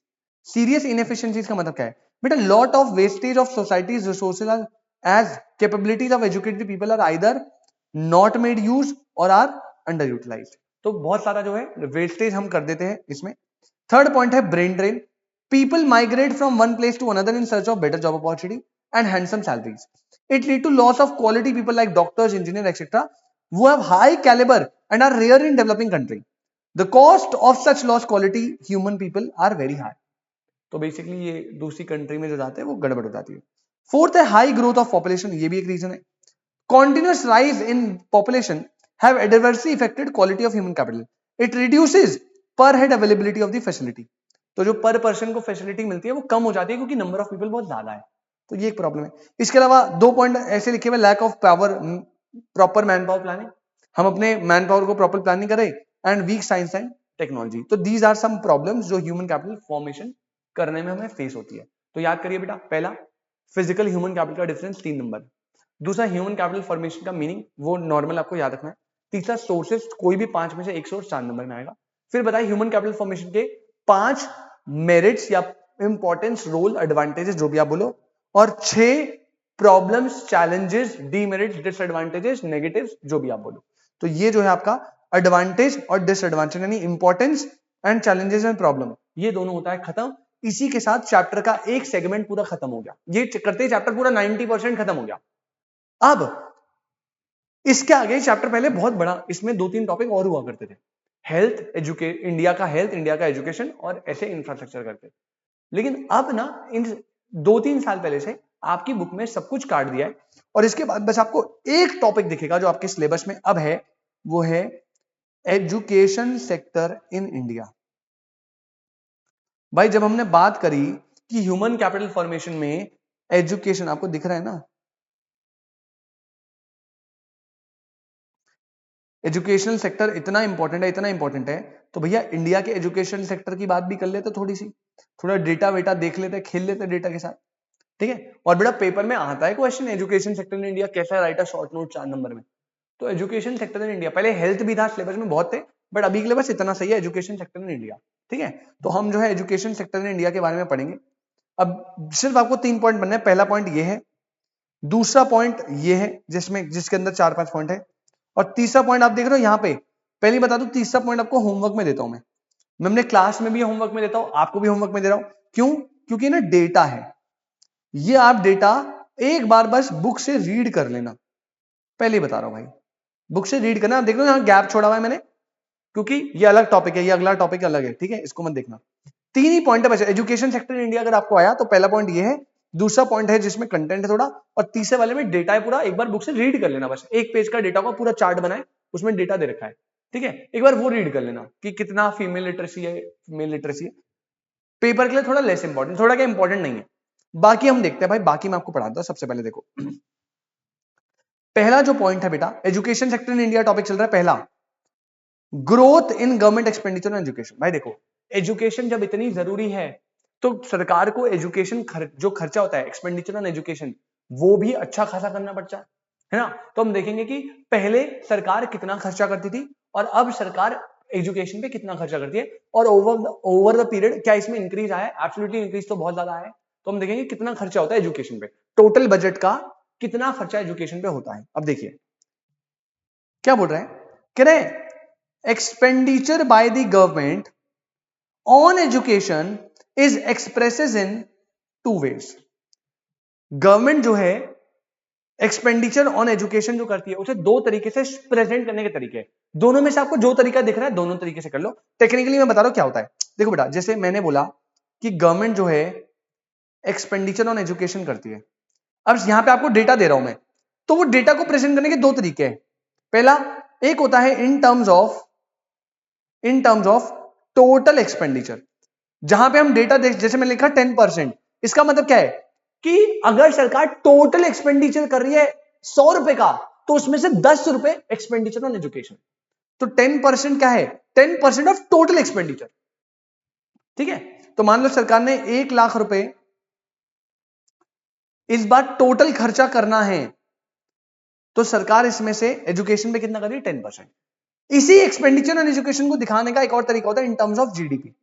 सीरियस इनएफिशिएंसीज का मतलब क्या है बेटा? Lot of wastage of societies resources as capabilities of educated people are either not made use और आर अंडर यूटिलाइज्ड। तो बहुत सारा जो है वेस्टेज हम कर देते हैं इसमें। थर्ड पॉइंट है brain drain. People migrate from one place to another in search of better job opportunity and handsome salaries. It lead to loss of quality people like doctors, engineers, etc. who have high caliber and are rare in developing country. The cost of such lost quality human people are very high. तो basically ये दूसरी country में जो जाते हैं वो गड़बड़ हो जाती है। फोर्थ है हाई ग्रोथ ऑफ पॉपुलेशन, ये भी एक रीजन है। Continuous rise in population have adversely affected quality of human capital. It reduces per head availability of the facility. तो जो पर पर्सन को फैसिलिटी मिलती है वो कम हो जाती है क्योंकि नंबर ऑफ पीपल बहुत ज्यादा है। तो ये एक प्रॉब्लम है। इसके अलावा दो पॉइंट ऐसे लिखे हुए, lack of power, proper man power planning, हम अपने मैन पावर को प्रॉपर प्लान नहीं कर रहे, and weak science and technology. तो दीज आर सम प्रॉब्लम्स जो ह्यूमन कैपिटल फॉर्मेशन करने में हमें फेस होती है। तो याद करिए बेटा, पहला फिजिकल ह्यूमन कैपिटल का डिफरेंस 3 नंबर। दूसरा ह्यूमन कैपिटल फॉर्मेशन का मीनिंग, वो नॉर्मल आपको याद रखना है। तीसरा सोर्सेस, कोई भी 5 में से एक सोर्स 4 नंबर में आएगा। फिर बताइए ह्यूमन कैपिटल फॉर्मेशन के 5 मेरिट्स या इंपॉर्टेंस, रोल, एडवांटेजेस, जो भी आप बोलो, और 6 problems, challenges, demerits, disadvantages, negatives, जो भी आप बोलो। तो ये जो है आपका एडवांटेज और डिसएडवांटेज, यानी importance and challenges and problem, ये दोनों होता है खत्म। इसी के साथ चैप्टर का एक सेगमेंट पूरा खत्म हो गया। ये करते ही चैप्टर पूरा 90% खत्म हो गया। अब इसके आगे चैप्टर पहले बहुत बड़ा, इसमें 2-3 टॉपिक और हुआ करते थे। हेल्थ, इंडिया का हेल्थ, इंडिया का एजुकेशन, और ऐसे इंफ्रास्ट्रक्चर करते। लेकिन अब ना इन 2-3 साल पहले से आपकी बुक में सब कुछ काट दिया है, और इसके बाद बस आपको एक टॉपिक दिखेगा जो आपके सिलेबस में अब है, वो है एजुकेशन सेक्टर इन इंडिया। भाई जब हमने बात करी कि ह्यूमन कैपिटल फॉर्मेशन में एजुकेशन, आपको दिख रहा है ना, एजुकेशनल सेक्टर इतना इंपॉर्टेंट है, इतना इंपॉर्टेंट है, तो भैया इंडिया के एजुकेशन सेक्टर की बात भी कर लेते, थोड़ी सी, थोड़ा डेटा वेटा देख लेते, खेल लेते डेटा के साथ, ठीक है। और बेटा पेपर में आता है question, education sector in India कैसा, write a short note 4 number में। तो एजुकेशन सेक्टर इन इंडिया, पहले हेल्थ भी था सिलेबस में, बहुत थे, बट अभी के लिए बस इतना सही है, एजुकेशन सेक्टर इन इंडिया, ठीक है। तो हम जो है एजुकेशन सेक्टर इन इंडिया के बारे में पढ़ेंगे। अब सिर्फ आपको 3 पॉइंट बनना है। पहला पॉइंट ये है, दूसरा पॉइंट ये है जिसके अंदर 4-5 पॉइंट है, और तीसरा पॉइंट आप देख रहे हो यहाँ पे। पहले बता दूं, तीसरा पॉइंट आपको होमवर्क में देता हूं मैं अपने क्लास में भी होमवर्क में देता हूं, आपको भी होमवर्क में दे रहा हूं। क्यों? क्योंकि ना डेटा है, ये आप डेटा एक बार बस बुक से रीड कर लेना, पहले बता रहा हूं भाई, बुक से रीड करना। आप देख लो यहाँ गैप छोड़ा हुआ है मैंने, क्योंकि ये अलग टॉपिक है, ये अगला टॉपिक अलग है, ठीक है, इसको मत देखना। 3 ही पॉइंट है बस, एजुकेशन सेक्टर इन इंडिया अगर आपको आया तो पहला पॉइंट ये है, दूसरा पॉइंट है जिसमें कंटेंट है थोड़ा, और तीसरे वाले में डेटा है पूरा, एक बार बुक से रीड कर लेना, बस एक पेज का डेटा का पूरा चार्ट बनाए, उसमें डेटा दे रखा है, ठीक है, एक बार वो रीड कर लेना कि कितना फीमेल लिटरेसी है, मेल लिटरेसी है। पेपर के लिए थोड़ा लेस इंपॉर्टेंट, थोड़ा क्या इंपॉर्टेंट नहीं है। बाकी हम देखते हैं भाई, बाकी मैं आपको पढ़ाता हूं। सबसे पहले देखो, पहला जो पॉइंट है बेटा, education sector in India topic चल रहा है पहला, growth in government expenditure on education. भाई देखो, एजुकेशन जब इतनी जरूरी है तो सरकार को एजुकेशन जो खर्चा होता है, एक्सपेंडिचर ऑन एजुकेशन, वो भी अच्छा खासा करना पड़ता है ना। तो हम देखेंगे कि पहले सरकार कितना खर्चा करती थी और अब सरकार एजुकेशन पे कितना खर्चा करती है और ओवर द पीरियड क्या इसमें इंक्रीज आया है? एब्सोल्युटली इंक्रीज तो बहुत ज्यादा आया है। तो हम देखेंगे कितना खर्चा होता है एजुकेशन पे, टोटल बजट का कितना खर्चा एजुकेशन पे होता है। अब देखिए क्या बोल रहे हैं, कह रहे हैं expenditure by the government on education is expresses in two ways. Government जो है एक्सपेंडिचर ऑन एजुकेशन जो करती है उसे दो तरीके से प्रेजेंट करने के तरीके हैं। दोनों में से आपको जो तरीका दिख रहा है दोनों तरीके से कर लो। टेक्निकली मैं बता रहा हूं क्या होता है। देखो बेटा, जैसे मैंने बोला कि गवर्नमेंट जो है एक्सपेंडिचर ऑन एजुकेशन करती है। अब यहां पे आपको डेटा दे रहा हूं मैं, तो वो डेटा को प्रेजेंट करने के दो तरीके हैं। पहला एक होता है in terms of total expenditure, जहां पे हम डेटा देख, जैसे मैंने लिखा 10%, इसका मतलब क्या है कि अगर सरकार टोटल एक्सपेंडिचर कर रही है 100 रुपए का, तो उसमें से 10 रुपए एक्सपेंडिचर ऑन एजुकेशन। तो 10% क्या है? 10% ऑफ टोटल एक्सपेंडिचर। ठीक है, तो मान लो सरकार ने 1 लाख रुपए इस बार टोटल खर्चा करना है, तो सरकार इसमें से एजुकेशन पे कितना कर रही है? 10%। इसी एक्सपेंडिचर ऑन एजुकेशन को दिखाने का एक और तरीका होता है in terms of GDP.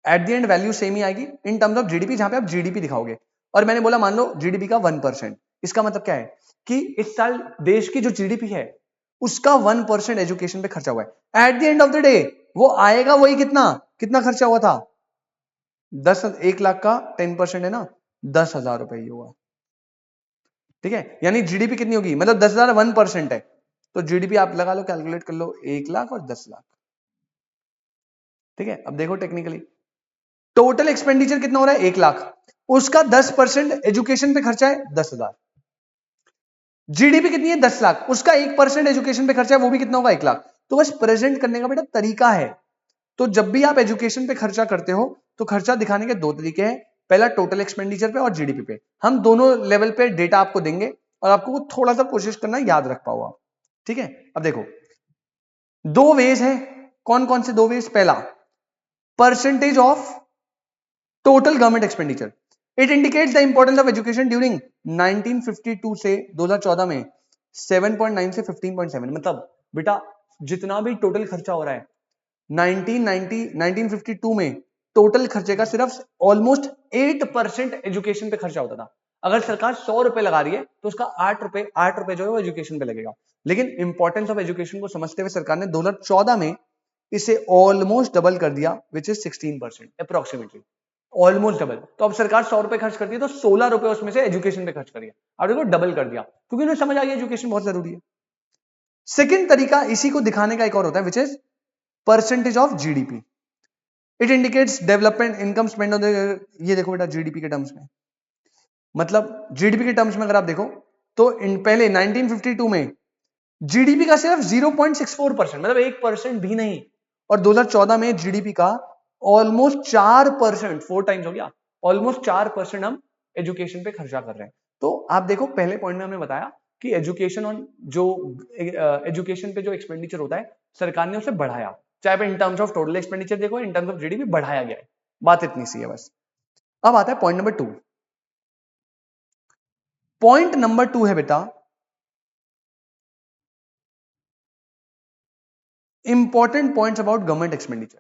At the end value same ही आएगी इन टर्म्स ऑफ जीडीपी, जहां पे आप जीडीपी दिखाओगे। और मैंने बोला मान लो जीडीपी का 1%, इसका मतलब क्या है कि इस साल देश की जो जीडीपी है उसका 1% एजुकेशन पे खर्चा हुआ है। Eight the end of the day वो आएगा वही कितना कितना खर्चा हुआ था? 1 लाख का 10% है ना, 10,000 रुपए ही हुआ। ठीक है, यानी जीडीपी कितनी होगी, मतलब 10,000 1% है, तो जीडीपी आप लगा लो, कैलकुलेट कर लो, 1 लाख और 10 लाख। ठीक है, अब देखो टेक्निकली टोटल एक्सपेंडिचर कितना हो रहा है? 1 लाख, उसका 10% एजुकेशन पे खर्चा है 10,000। जीडीपी कितनी है? 10 लाख, उसका 1% एजुकेशन पे खर्चा है, वो भी कितना होगा? 1 लाख। तो बस प्रेजेंट करने का बेटा तरीका है। तो जब भी आप एजुकेशन पे खर्चा करते हो तो खर्चा दिखाने के दो तरीके हैं, पहला टोटल एक्सपेंडिचर पे और जीडीपी पे। हम दोनों लेवल पे डेटा आपको देंगे और आपको थोड़ा सा कोशिश करना याद रख पाओ आप। ठीक है, अब देखो दो वेज है। कौन कौन से दो वेज? पहला percentage of total government expenditure, it indicates the importance of education during 1952 से 2014 में 7.9 से 15.7। मतलब बेटा जितना भी टोटल खर्चा हो रहा है 1952 में टोटल खर्चे का सिर्फ ऑलमोस्ट 8% एजुकेशन पे खर्चा होता था। अगर सरकार 100 रुपए लगा रही है तो उसका 8 रुपए जो है वो एजुकेशन पे लगेगा। लेकिन इंपॉर्टेंस ऑफ एजुकेशन को समझते हुए सरकार ने 2014 में इसे ऑलमोस्ट डबल कर दिया, which is 16% approximately, almost double. तो अब सरकार 100 रुपए खर्च करती है तो 16 रुपए उसमें से एजुकेशन पे खर्च करिए। अब देखो डबल कर दिया, क्योंकि उन्हें समझ आ गया एजुकेशन बहुत जरूरी है। सेकेंड तरीका इसी को दिखाने का एक और होता है, which is percentage of GDP, it indicates development income spend on the, ये देखो बेटा जीडीपी के टर्म्स में, मतलब जीडीपी के टर्म्स में अगर आप देखो तो पहले 1952 में जीडीपी का सिर्फ 0.64%, मतलब 1% भी नहीं, और 2014 में जीडीपी का ऑलमोस्ट 4%, 4 टाइम्स हो गया, ऑलमोस्ट 4% हम एजुकेशन पे खर्चा कर रहे हैं। तो आप देखो पहले पॉइंट में हमने बताया कि एजुकेशन ऑन जो एजुकेशन पे जो एक्सपेंडिचर होता है सरकार ने उसे बढ़ाया, चाहे इन टर्म्स ऑफ टोटल एक्सपेंडिचर देखो, इन टर्म्स ऑफ जीडीपी बढ़ाया गया है। बात इतनी सी है बस। अब आता है पॉइंट नंबर 2। पॉइंट नंबर 2 है बेटा important points about government expenditure.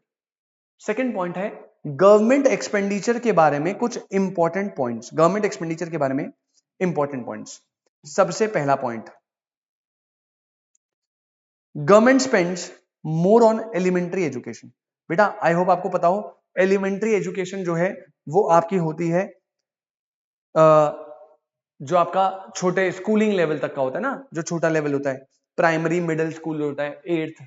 Second point है गवर्नमेंट एक्सपेंडिचर के बारे में कुछ इंपॉर्टेंट पॉइंट्स, गवर्नमेंट एक्सपेंडिचर के बारे में इंपॉर्टेंट पॉइंट्स। सबसे पहला point, government spends more on elementary education. बेटा आई होप आपको पता हो एलिमेंट्री एजुकेशन जो है वो आपकी होती है जो आपका छोटे स्कूलिंग लेवल तक का होता है ना, जो छोटा लेवल होता है, प्राइमरी मिडिल स्कूल होता है, 8th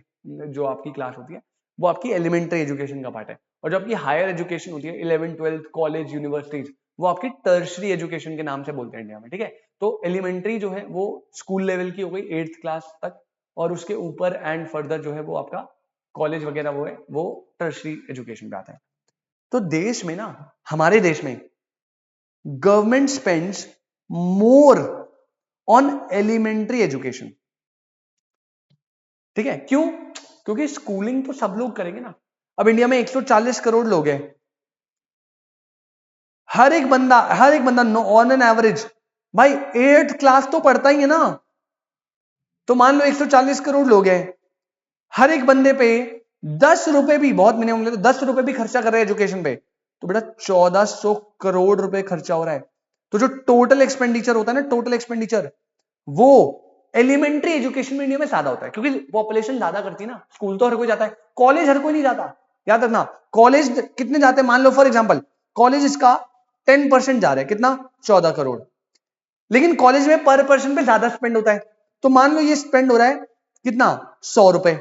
जो आपकी क्लास होती है वो आपकी एलिमेंट्री एजुकेशन का पार्ट है। और जो आपकी हायर एजुकेशन होती है 11th 12th कॉलेज यूनिवर्सिटीज, वो आपकी टर्शरी एजुकेशन के नाम से बोलते हैं इंडिया में। ठीक है, तो एलिमेंट्री जो है वो स्कूल लेवल की हो गई 8th क्लास तक, और उसके ऊपर एंड फर्दर जो है वो आपका कॉलेज वगैरह वो है वो टर्शरी एजुकेशन पे आता है। तो देश में ना, हमारे देश में government spends more on elementary education. ठीक है, क्यों? क्योंकि स्कूलिंग तो सब लोग करेंगे ना। अब इंडिया में 140 करोड़ लोग हैं, हर एक बंदा ऑन एन एवरेज भाई 8th क्लास तो पढ़ता ही है ना। तो मान लो 140 करोड़ लोग हैं, हर एक बंदे पे 10 रुपए भी बहुत मिनिमम ले, तो 10 रुपए भी खर्चा कर रहे हैं एजुकेशन पे, तो बेटा 1400 करोड़ रुपए खर्चा हो रहा है। तो जो टोटल एक्सपेंडिचर होता है ना, टोटल एक्सपेंडिचर, वो एलिमेंट्री एजुकेशन में इंडिया में ज्यादा होता है, क्योंकि पॉपुलेशन ज्यादा करती है ना। स्कूल तो हर कोई जाता है, कॉलेज हर कोई नहीं जाता, याद रखना। कॉलेज कितने जाते हैं, मान लो फॉर एग्जांपल कॉलेज इसका 10% जा रहा है, कितना, 14 करोड़, लेकिन कॉलेज में पर पर्सन पे ज्यादा स्पेंड होता है, तो मान लो ये स्पेंड हो रहा है कितना, 100 रुपए।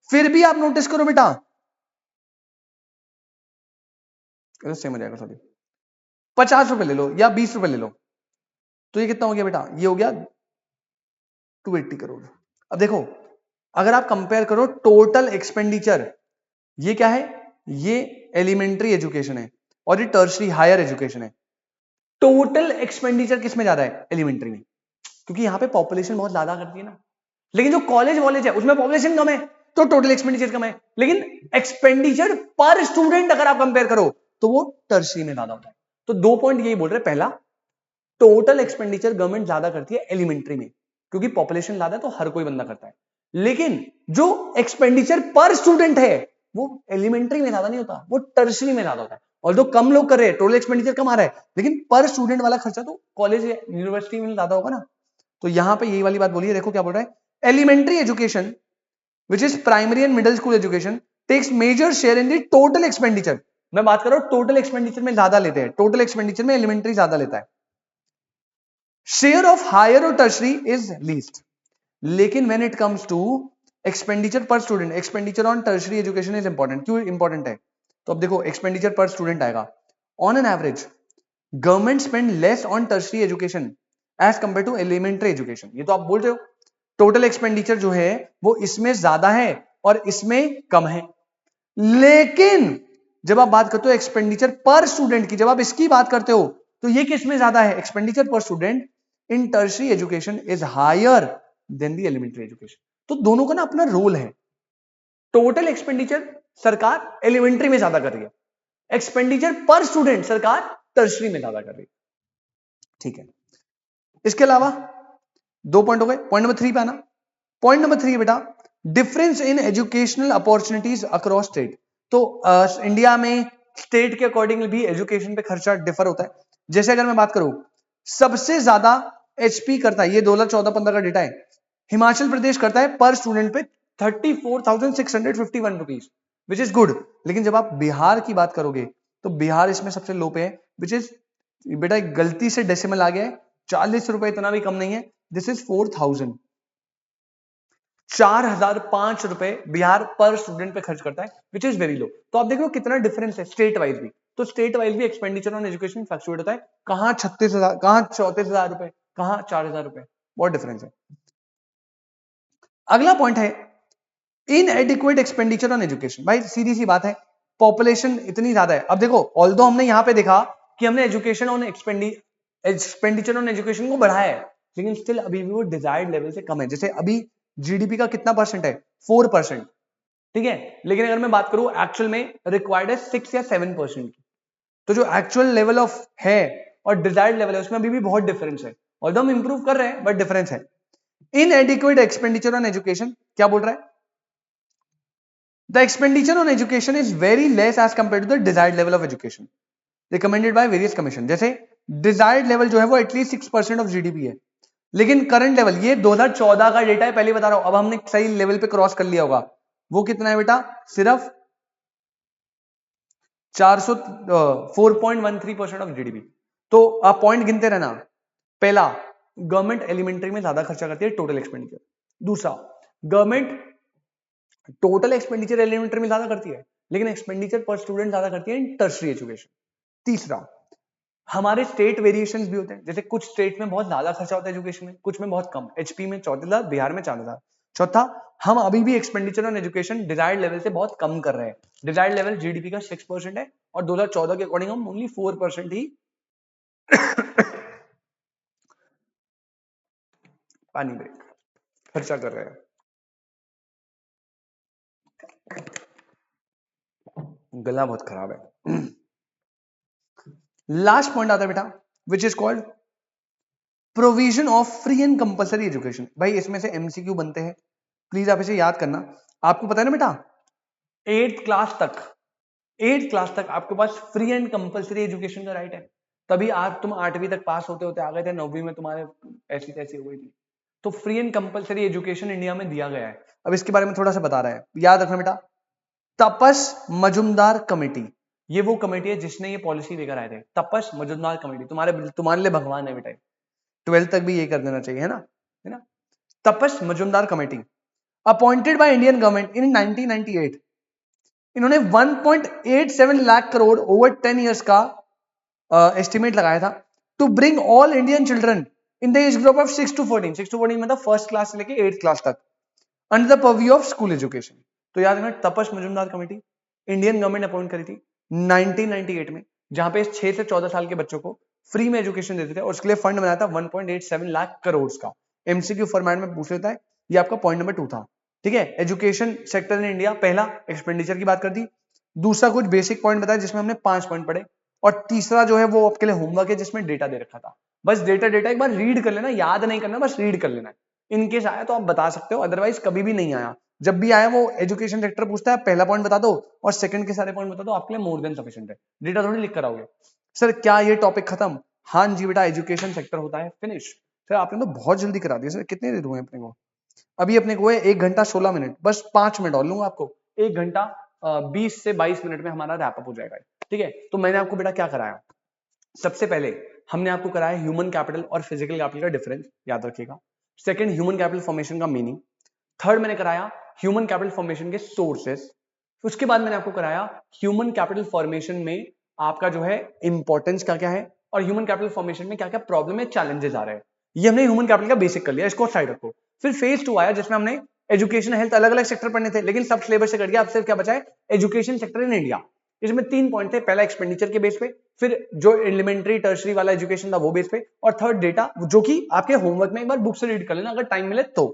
फिर भी आप नोटिस करो बेटा, सेम हो जाएगा, सॉरी, 50 रुपए ले लो या 20 रुपए ले लो, तो ये कितना हो गया बेटा, ये हो गया 280 करोड़। अब देखो, अगर आप कंपेयर करो टोटल एक्सपेंडिचर, ये क्या है, ये एलिमेंट्री एजुकेशन है और ये टर्शरी हायर एजुकेशन है। टोटल एक्सपेंडिचर किस में ज्यादा है, एलिमेंट्री में, क्योंकि यहां पे पॉपुलेशन बहुत ज्यादा करती है ना। लेकिन जो कॉलेज है उसमें पॉपुलेशन कम है, तो टोटल एक्सपेंडिचर कम है, लेकिन एक्सपेंडिचर पर स्टूडेंट अगर आप कंपेयर करो तो वो टर्शरी में ज्यादा होता है। तो 2 पॉइंट यही बोल रहे हैं, पहला, टोटल एक्सपेंडिचर गवर्नमेंट ज्यादा करती है एलिमेंट्री में, क्योंकि पॉपुलेशन ज्यादा है तो हर कोई बंदा करता है, लेकिन जो एक्सपेंडिचर पर स्टूडेंट है वो एलिमेंट्री में ज्यादा नहीं होता, वो टर्शरी में ज्यादा होता है। और जो कम लोग कर रहे हैं, टोटल एक्सपेंडिचर कम आ रहा है, लेकिन पर स्टूडेंट वाला खर्चा तो कॉलेज या यूनिवर्सिटी में ज्यादा होगा ना। तो यहां पे यही वाली बात बोली है, देखो क्या बोल रहा है, elementary education which is primary and middle school education takes major share in the total expenditure. मैं बात कर रहा हूं टोटल एक्सपेंडिचर में ज्यादा लेते हैं, टोटल एक्सपेंडिचर में एलिमेंट्री ज्यादा लेता है। शेयर ऑफ हायर और टर्शरी इज लीस्ट, लेकिन when it comes to expenditure per student, expenditure on tertiary education is important. क्यों इंपॉर्टेंट है, तो अब देखो एक्सपेंडिचर पर स्टूडेंट आएगा, on an average government spend less on tertiary education as compare to elementary education. ये तो आप बोल रहे हो, टोटल एक्सपेंडिचर जो है वो इसमें ज्यादा है और इसमें कम है, लेकिन जब आप बात करते हो एक्सपेंडिचर पर स्टूडेंट की, जब आप इसकी बात करते हो, तो ये किस में ज्यादा है, expenditure per student in tertiary education is higher than the elementary education. तो दोनों का ना अपना रोल है। टोटल एक्सपेंडिचर सरकार एलिमेंट्री में ज्यादा कर रही है, एक्सपेंडिचर पर स्टूडेंट सरकार टर्शरी में ज्यादा कर रही है, ठीक है। इसके अलावा 2 पॉइंट हो गए, पॉइंट नंबर 3 पे आना। पॉइंट नंबर 3 बेटा, difference in educational opportunities across state. तो इंडिया में स्टेट के अकॉर्डिंग भी एजुकेशन पे खर्चा डिफर होता है। जैसे अगर मैं बात करूं, सबसे ज्यादा एचपी करता है, ये 2014-15 का डेटा है, हिमाचल प्रदेश करता है पर स्टूडेंट पे 34,651 रुपीज, विच इज गुड। लेकिन जब आप बिहार की बात करोगे तो बिहार इसमें सबसे लो पे है, विच इज, बेटा एक गलती से डेसिमल आ गया है, 40 रुपए इतना भी कम नहीं है, दिस इज 4,000, 4,005 रुपए बिहार पर स्टूडेंट पे खर्च करता है, विच इज वेरी लो। तो आप देख लो कितना डिफरेंस है स्टेट वाइज भी। तो स्टेट वाइज भी एक्सपेंडिचर ऑन एजुकेशन फ्लक्चुएट होता है, कहां 36,000, कहां 34,000 रुपए, कहां 4,000 रुपए, बहुत डिफरेंस है। अगला पॉइंट है इनएडिक्वेट एक्सपेंडिचर ऑन एजुकेशन। भाई सीधी सी बात है, पॉपुलेशन इतनी ज्यादा है। अब देखो, ऑल्दो हमने यहां पे देखा कि हमने education on expenditure on education को बढ़ाया है, लेकिन स्टिल अभी भी वो डिजायर्ड लेवल से कम है। जैसे अभी जीडीपी का कितना परसेंट है, 4%, ठीक है, लेकिन अगर मैं बात करूं एक्चुअल में रिक्वायर्ड है 6 या 7% की। तो जो एक्चुअल लेवल ऑफ है और डिजायर्ड लेवल है उसमें अभी भी बहुत डिफरेंस है, ऑल्दो हम इंप्रूव कर रहे हैं बट डिफरेंस है। इनएडिक्वेट एक्सपेंडिचर ऑन एजुकेशन क्या बोल रहा है, the expenditure on education is very less as compared to the desired level of education recommended by various commission। जैसे desired level जो है वो एटलीस्ट 6% ऑफ जीडीपी है, लेकिन करंट लेवल, ये 2014 का डेटा है, पहले बता रहा हूं, अब हमने सही लेवल पे क्रॉस कर लिया होगा, वो कितना है बेटा, सिर्फ 404.13% ऑफ जीडीपी। तो आप पॉइंट गिनते रहना, पहला, गवर्नमेंट एलिमेंट्री में ज्यादा खर्चा करती है टोटल एक्सपेंडिचर। दूसरा, गवर्नमेंट टोटल एक्सपेंडिचर एलिमेंट्री में ज्यादा करती है, लेकिन एक्सपेंडिचर पर स्टूडेंट ज्यादा करती है इन टर्शरी एजुकेशन। तीसरा, हमारे स्टेट वेरिएशंस भी होते हैं, जैसे कुछ स्टेट में बहुत ज्यादा खर्चा होता है एजुकेशन में, कुछ में बहुत कम, एचपी में 14,000, बिहार में 4,000। चौथा, हम अभी भी expenditure on education desired level से बहुत कम कर रहे हैं। डिजायर्ड लेवल जीडीपी का 6% है और 2014 के अकॉर्डिंग हम ओनली 4% ही पानी ब्रेक खर्चा कर रहे हैं। गला बहुत खराब है। लास्ट पॉइंट आता है बेटा, which is called provision of free and compulsory education. भाई इसमें से एमसीक्यू बनते हैं, प्लीज आप इसे याद करना। आपको पता है ना बेटा, 8th क्लास तक, 8th क्लास तक आपके पास फ्री एंड कंपलसरी एजुकेशन का राइट है। तभी आज तुम 8वीं तक पास होते होते आ गए थे, 9वीं में तुम्हारे ऐसी तैसी हो गई थी। तो free and compulsory education India में दिया गया है। अब इसके बारे में थोड़ा सा बता रहा है, याद रखना बेटा। तपस मजुमदार कमेटी, ये वो कमेटी है जिसने ये पॉलिसी लेकर आए थे। तपस मजुमदार कमेटी तुम्हारे लिए भगवान है बेटा। 12th तक भी ये कर देना चाहिए, है ना। Tapas Majumdar committee appointed by Indian government in 1998। इन्होंने 1.87 लाख करोड़ ओवर 10 इयर्स का एस्टिमेट लगाया था to bring all Indian children in the age group of 6 to 14, 6 to 14 मतलब फर्स्ट क्लास से लेके 8th क्लास तक, under the purview of school education. तो याद रखना, Tapas Majumdar committee Indian government appoint करी थी 1998 में, जहां पे 6 से 14 साल के बच्चों को फ्री में एजुकेशन देते थे, और उसके लिए फंड बनाया था 1.87 लाख करोड़ का। एमसीक्यू फॉर्मेट में पूछ लेता है, ये आपका पॉइंट नंबर 2 था। ठीक है, एजुकेशन सेक्टर इन इंडिया, पहला एक्सपेंडिचर की बात कर दी, दूसरा कुछ बेसिक पॉइंट बताया जिसमें हमने 5 पॉइंट पढ़े, और तीसरा जो है वो आपके लिए होमवर्क है जिसमें डेटा दे रखा था। बस डेटा एक बार रीड कर लेना, याद नहीं करना, बस रीड कर लेना। इनकेस आया तो आप बता सकते हो, अदरवाइज कभी भी नहीं आया। जब भी आया वो एजुकेशन सेक्टर पूछता है, पहला पॉइंट बता दो और सेकंड के सारे पॉइंट बता दो, आपके लिए मोर देन सफिशिएंट है। डेटा थोड़ी लिख कर आओगे। सर क्या ये टॉपिक खत्म? हाँ जी बेटा, एजुकेशन सेक्टर होता है फिनिश। सर आपने तो बहुत जल्दी करा दिया। सर कितने दे दूं अपने को? अभी अपने को है 1 घंटा 16 मिनट, बस 5 मिनट और लूंगा आपको। 1 घंटा 20 से 22 मिनट में हमारा रैप अप हो जाएगा। ठीक है, तो मैंने आपको बेटा क्या कराया? सबसे पहले हमने आपको कराया ह्यूमन कैपिटल और फिजिकल कैपिटल का डिफरेंस, याद रखिएगा। सेकंड, ह्यूमन कैपिटल फॉर्मेशन का मीनिंग। थर्ड, मैंने कराया ह्यूमन कैपिटल फॉर्मेशन के सोर्सेस। उसके बाद मैंने आपको कराया ह्यूमन कैपिटल फॉर्मेशन में आपका जो है इंपॉर्टेंस क्या क्या है, और ह्यूमन कैपिटल फॉर्मेशन में क्या क्या प्रॉब्लम है, चैलेंजेस आ रहे हैं। ये हमने ह्यूमन कैपिटल का बेसिक कर लिया, इसको साइड रखो। फिर फेज 2 आया जिसमें हमने एजुकेशन हेल्थ अलग अलग सेक्टर पढ़ने थे, लेकिन सब सिलेबस से कट गया। अब सिर्फ क्या बचा है, एजुकेशन सेक्टर इन इंडिया। इसमें 3 पॉइंट थे, पहला एक्सपेंडिचर के बेस पे, फिर जो एलिमेंट्री टर्शरी वाला एजुकेशन था वो बेस पे, और थर्ड डेटा, जो कि आपके होमवर्क में एक बार बुक से रीड कर लेना अगर टाइम मिले तो।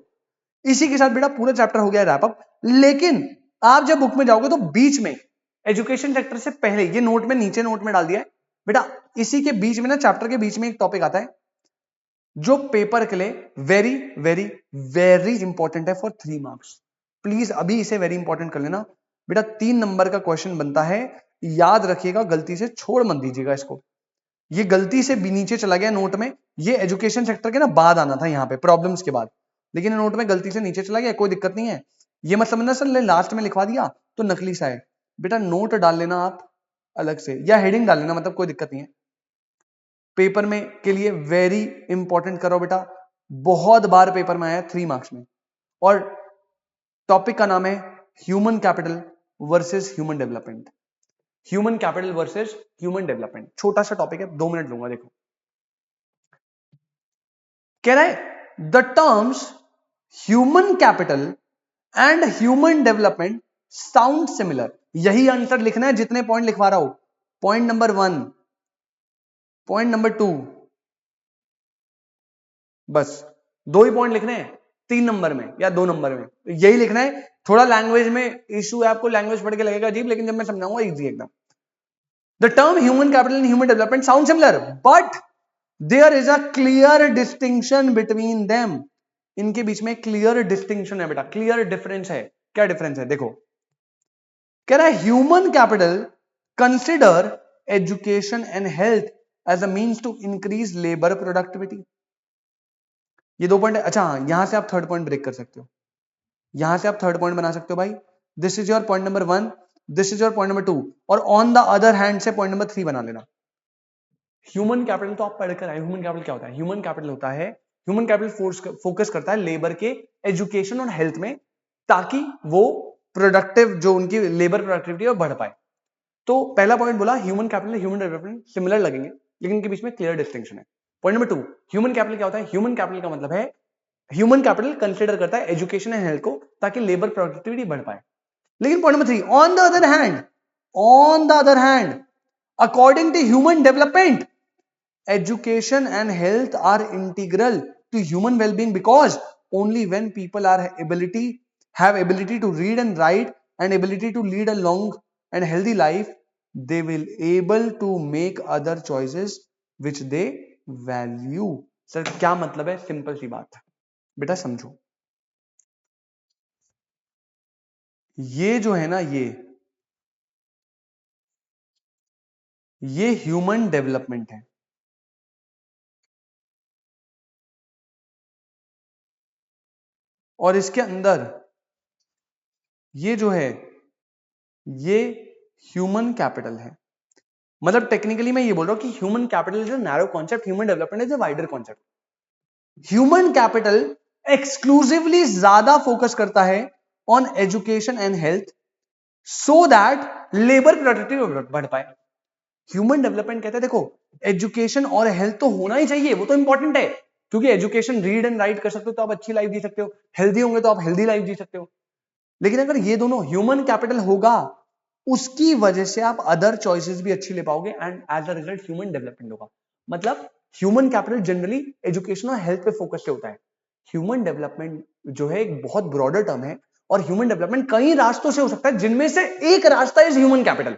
इसी के साथ बेटा पूरा चैप्टर हो गया रैप अप। लेकिन आप जब बुक में जाओगे तो बीच में एजुकेशन सेक्टर से पहले, ये नोट में नीचे नोट में डाल दिया है बेटा, इसी के बीच में ना, चैप्टर के बीच में एक टॉपिक आता है जो पेपर के लिए वेरी वेरी वेरी इंपॉर्टेंट है फॉर 3 मार्क्स। प्लीज अभी इसे वेरी इंपॉर्टेंट कर लेना बेटा। 3 नंबर का क्वेश्चन बनता है, याद रखिएगा, गलती से छोड़ मत दीजिएगा इसको। ये गलती से भी नीचे चला गया नोट में, ये एजुकेशन सेक्टर के ना बाद आना था यहाँ पे प्रॉब्लम्स के बाद, लेकिन नोट में गलती से नीचे चला गया, कोई दिक्कत नहीं है। ये मत समझना सर लास्ट में लिखवा दिया तो नकली सा है। बेटा नोट डाल लेना आप अलग से, या हेडिंग डाल लेना, मतलब कोई दिक्कत नहीं है। पेपर में के लिए वेरी इंपॉर्टेंट करो बेटा, बहुत बार पेपर में आया 3 मार्क्स में। और टॉपिक का नाम है human capital versus human development. Human capital versus human development, छोटा सा टॉपिक है, 2 मिनट लूंगा। देखो कह रहा है the terms human capital and human development sound similar. यही आंसर लिखना है जितने पॉइंट लिखवा रहा हूं। पॉइंट नंबर 1, पॉइंट नंबर 2, बस 2 ही पॉइंट लिखने हैं 3 नंबर में या 2 नंबर में, यही लिखना है। थोड़ा लैंग्वेज में इशू है, आपको लैंग्वेज पढ़ के लगेगा अजीब, लेकिन जब मैं समझाऊंगा इजी एकदम। The term human capital and human development sound similar but there is a clear distinction between them. इनके बीच में क्लियर डिस्टिंक्शन है बेटा, क्लियर डिफरेंस है। क्या डिफरेंस है देखो, कह रहा है human capital consider education and health as a means to increase labour productivity. ये 2 पॉइंट है। अच्छा हाँ, यहां से आप थर्ड पॉइंट ब्रेक कर सकते हो, यहां से आप थर्ड पॉइंट बना सकते हो भाई। This is your point number 1, this is your point number 2, और ऑन द अदर हैंड से पॉइंट नंबर 3 बना लेना। ह्यूमन कैपिटल तो आप पढ़कर आए, ह्यूमन कैपिटल क्या होता है? ह्यूमन कैपिटल होता है, ह्यूमन कैपिटल फोकस करता है लेबर के एजुकेशन और हेल्थ में, ताकि वो प्रोडक्टिव जो उनकी लेबर प्रोडक्टिविटी है वो बढ़ पाए। तो पहला पॉइंट बोला human capital human development similar लगेंगे, लेकिन इनके बीच में क्लियर डिस्टिंक्शन है। पॉइंट नंबर 2, ह्यूमन कैपिटल क्या होता है? ह्यूमन कैपिटल का मतलब है ह्यूमन कैपिटल कंसिडर करता है एजुकेशन एंड हेल्थ को, ताकि लेबर प्रोडक्टिविटी बढ़ पाए। लेकिन point number 3, on the other hand, on the other hand according to human development education and health are integral to human well-being, because only when people are have ability to read and write and ability to lead a long and healthy life, they will able to make other choices which they value। Sir क्या मतलब है? Simple सी बात बेटा, समझो। ये जो है ना, ये ह्यूमन डेवलपमेंट है। और इसके अंदर ये जो है, ये ह्यूमन कैपिटल है। मतलब टेक्निकली मैं ये बोल रहा हूं कि human capital is a narrow concept, human development is a wider concept. Human capital exclusively ज्यादा फोकस करता है on education and health, so that labour productivity बढ़ पाए। ह्यूमन डेवलपमेंट कहते हैं देखो, एजुकेशन और हेल्थ तो होना ही चाहिए, वो तो इंपॉर्टेंट है, क्योंकि एजुकेशन रीड एंड राइट कर सकते हो तो आप अच्छी लाइफ जी सकते हो, हेल्दी होंगे तो आप हेल्दी लाइफ जी सकते हो। लेकिन अगर ये दोनों ह्यूमन कैपिटल होगा, उसकी वजह से आप अदर चॉइसेस भी अच्छी ले पाओगे and as a result human development होगा। मतलब ह्यूमन कैपिटल जनरली एजुकेशन और हेल्थ पे फोकस से होता है। ह्यूमन डेवलपमेंट जो है एक बहुत ब्रॉडर टर्म है, और ह्यूमन डेवलपमेंट कई रास्तों से हो सकता है, जिनमें से एक रास्ता is human capital.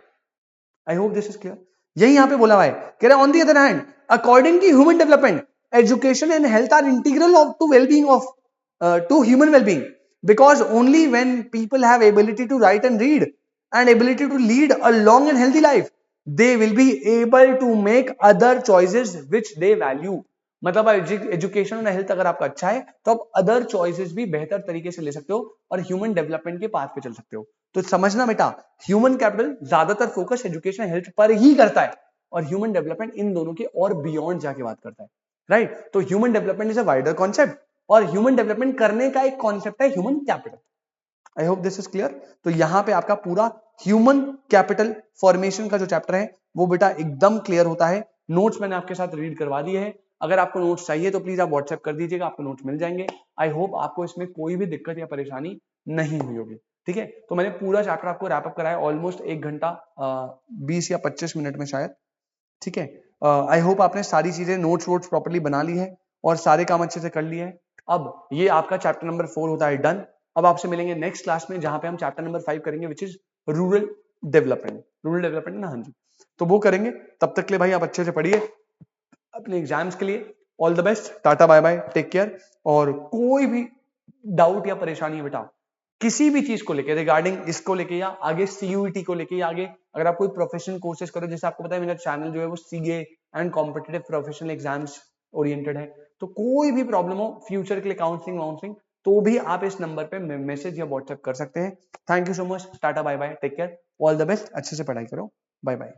I hope this is clear. यही यहां पे बोला हुआ है, कह रहे on the other hand according to human development, education and health are integral of to wellbeing of to human well-being, because only when people have ability to write and read and ability to lead a long and healthy life, they will be able to make other choices which they value. मतलब education और health अगर आपका अच्छा है तो आप other choices भी बेहतर तरीके से ले सकते हो और ह्यूमन डेवलपमेंट के पाथ पे चल सकते हो। तो समझना बेटा, ह्यूमन कैपिटल ज्यादातर फोकस एजुकेशन हेल्थ पर ही करता है, और ह्यूमन डेवलपमेंट इन दोनों के और बियॉन्ड जाके बात करता है, राइट। तो human development is a wider concept, और ह्यूमन डेवलपमेंट करने का एक कॉन्सेप्ट है human capital. I hope this is clear. तो यहां पे आपका पूरा ह्यूमन कैपिटल फॉर्मेशन का जो चैप्टर है वो बेटा एकदम क्लियर होता है। नोट्स मैंने आपके साथ रीड करवा दिए हैं, अगर आपको नोट्स चाहिए तो प्लीज आप व्हाट्सएप कर दीजिएगा, आपको नोट्स मिल जाएंगे। आई होप आपको इसमें कोई भी दिक्कत या परेशानी नहीं हुई होगी, ठीक है। तो मैंने पूरा चैप्टर आपको रैप अप कराया ऑलमोस्ट 1 घंटा 20 या 25 मिनट में शायद, ठीक है। आई होप आपने सारी चीजें नोट्स वोट्स प्रॉपर्ली बना ली है और सारे काम अच्छे से कर लिए हैं। अब ये आपका चैप्टर नंबर 4 होता है डन। अब आपसे मिलेंगे नेक्स्ट क्लास में, जहां पे हम चैप्टर नंबर 5 करेंगे, which is rural development. Rural development ना, हाँ जी, तो वो करेंगे। तब तक के लिए भाई आप अच्छे से पढ़िए अपने एग्जाम्स के लिए। All the best, tata bye bye, take care. और कोई भी डाउट या परेशानी है बेटा किसी भी चीज को लेके, रिगार्डिंग इसको लेके या आगे सीयूईटी को लेके, या आगे अगर आप कोई प्रोफेशनल कोर्सेज करो, जैसे आपको पता है मेरा चैनल जो है वो CA and competitive professional exams oriented है, तो कोई भी प्रॉब्लम हो फ्यूचर के लिए, काउंसलिंग वाउंसलिंग, तो भी आप इस नंबर पे मैसेज या व्हाट्सएप कर सकते हैं। Thank you so much, tata bye bye, take care, all the best, अच्छे से पढ़ाई करो, बाय बाय।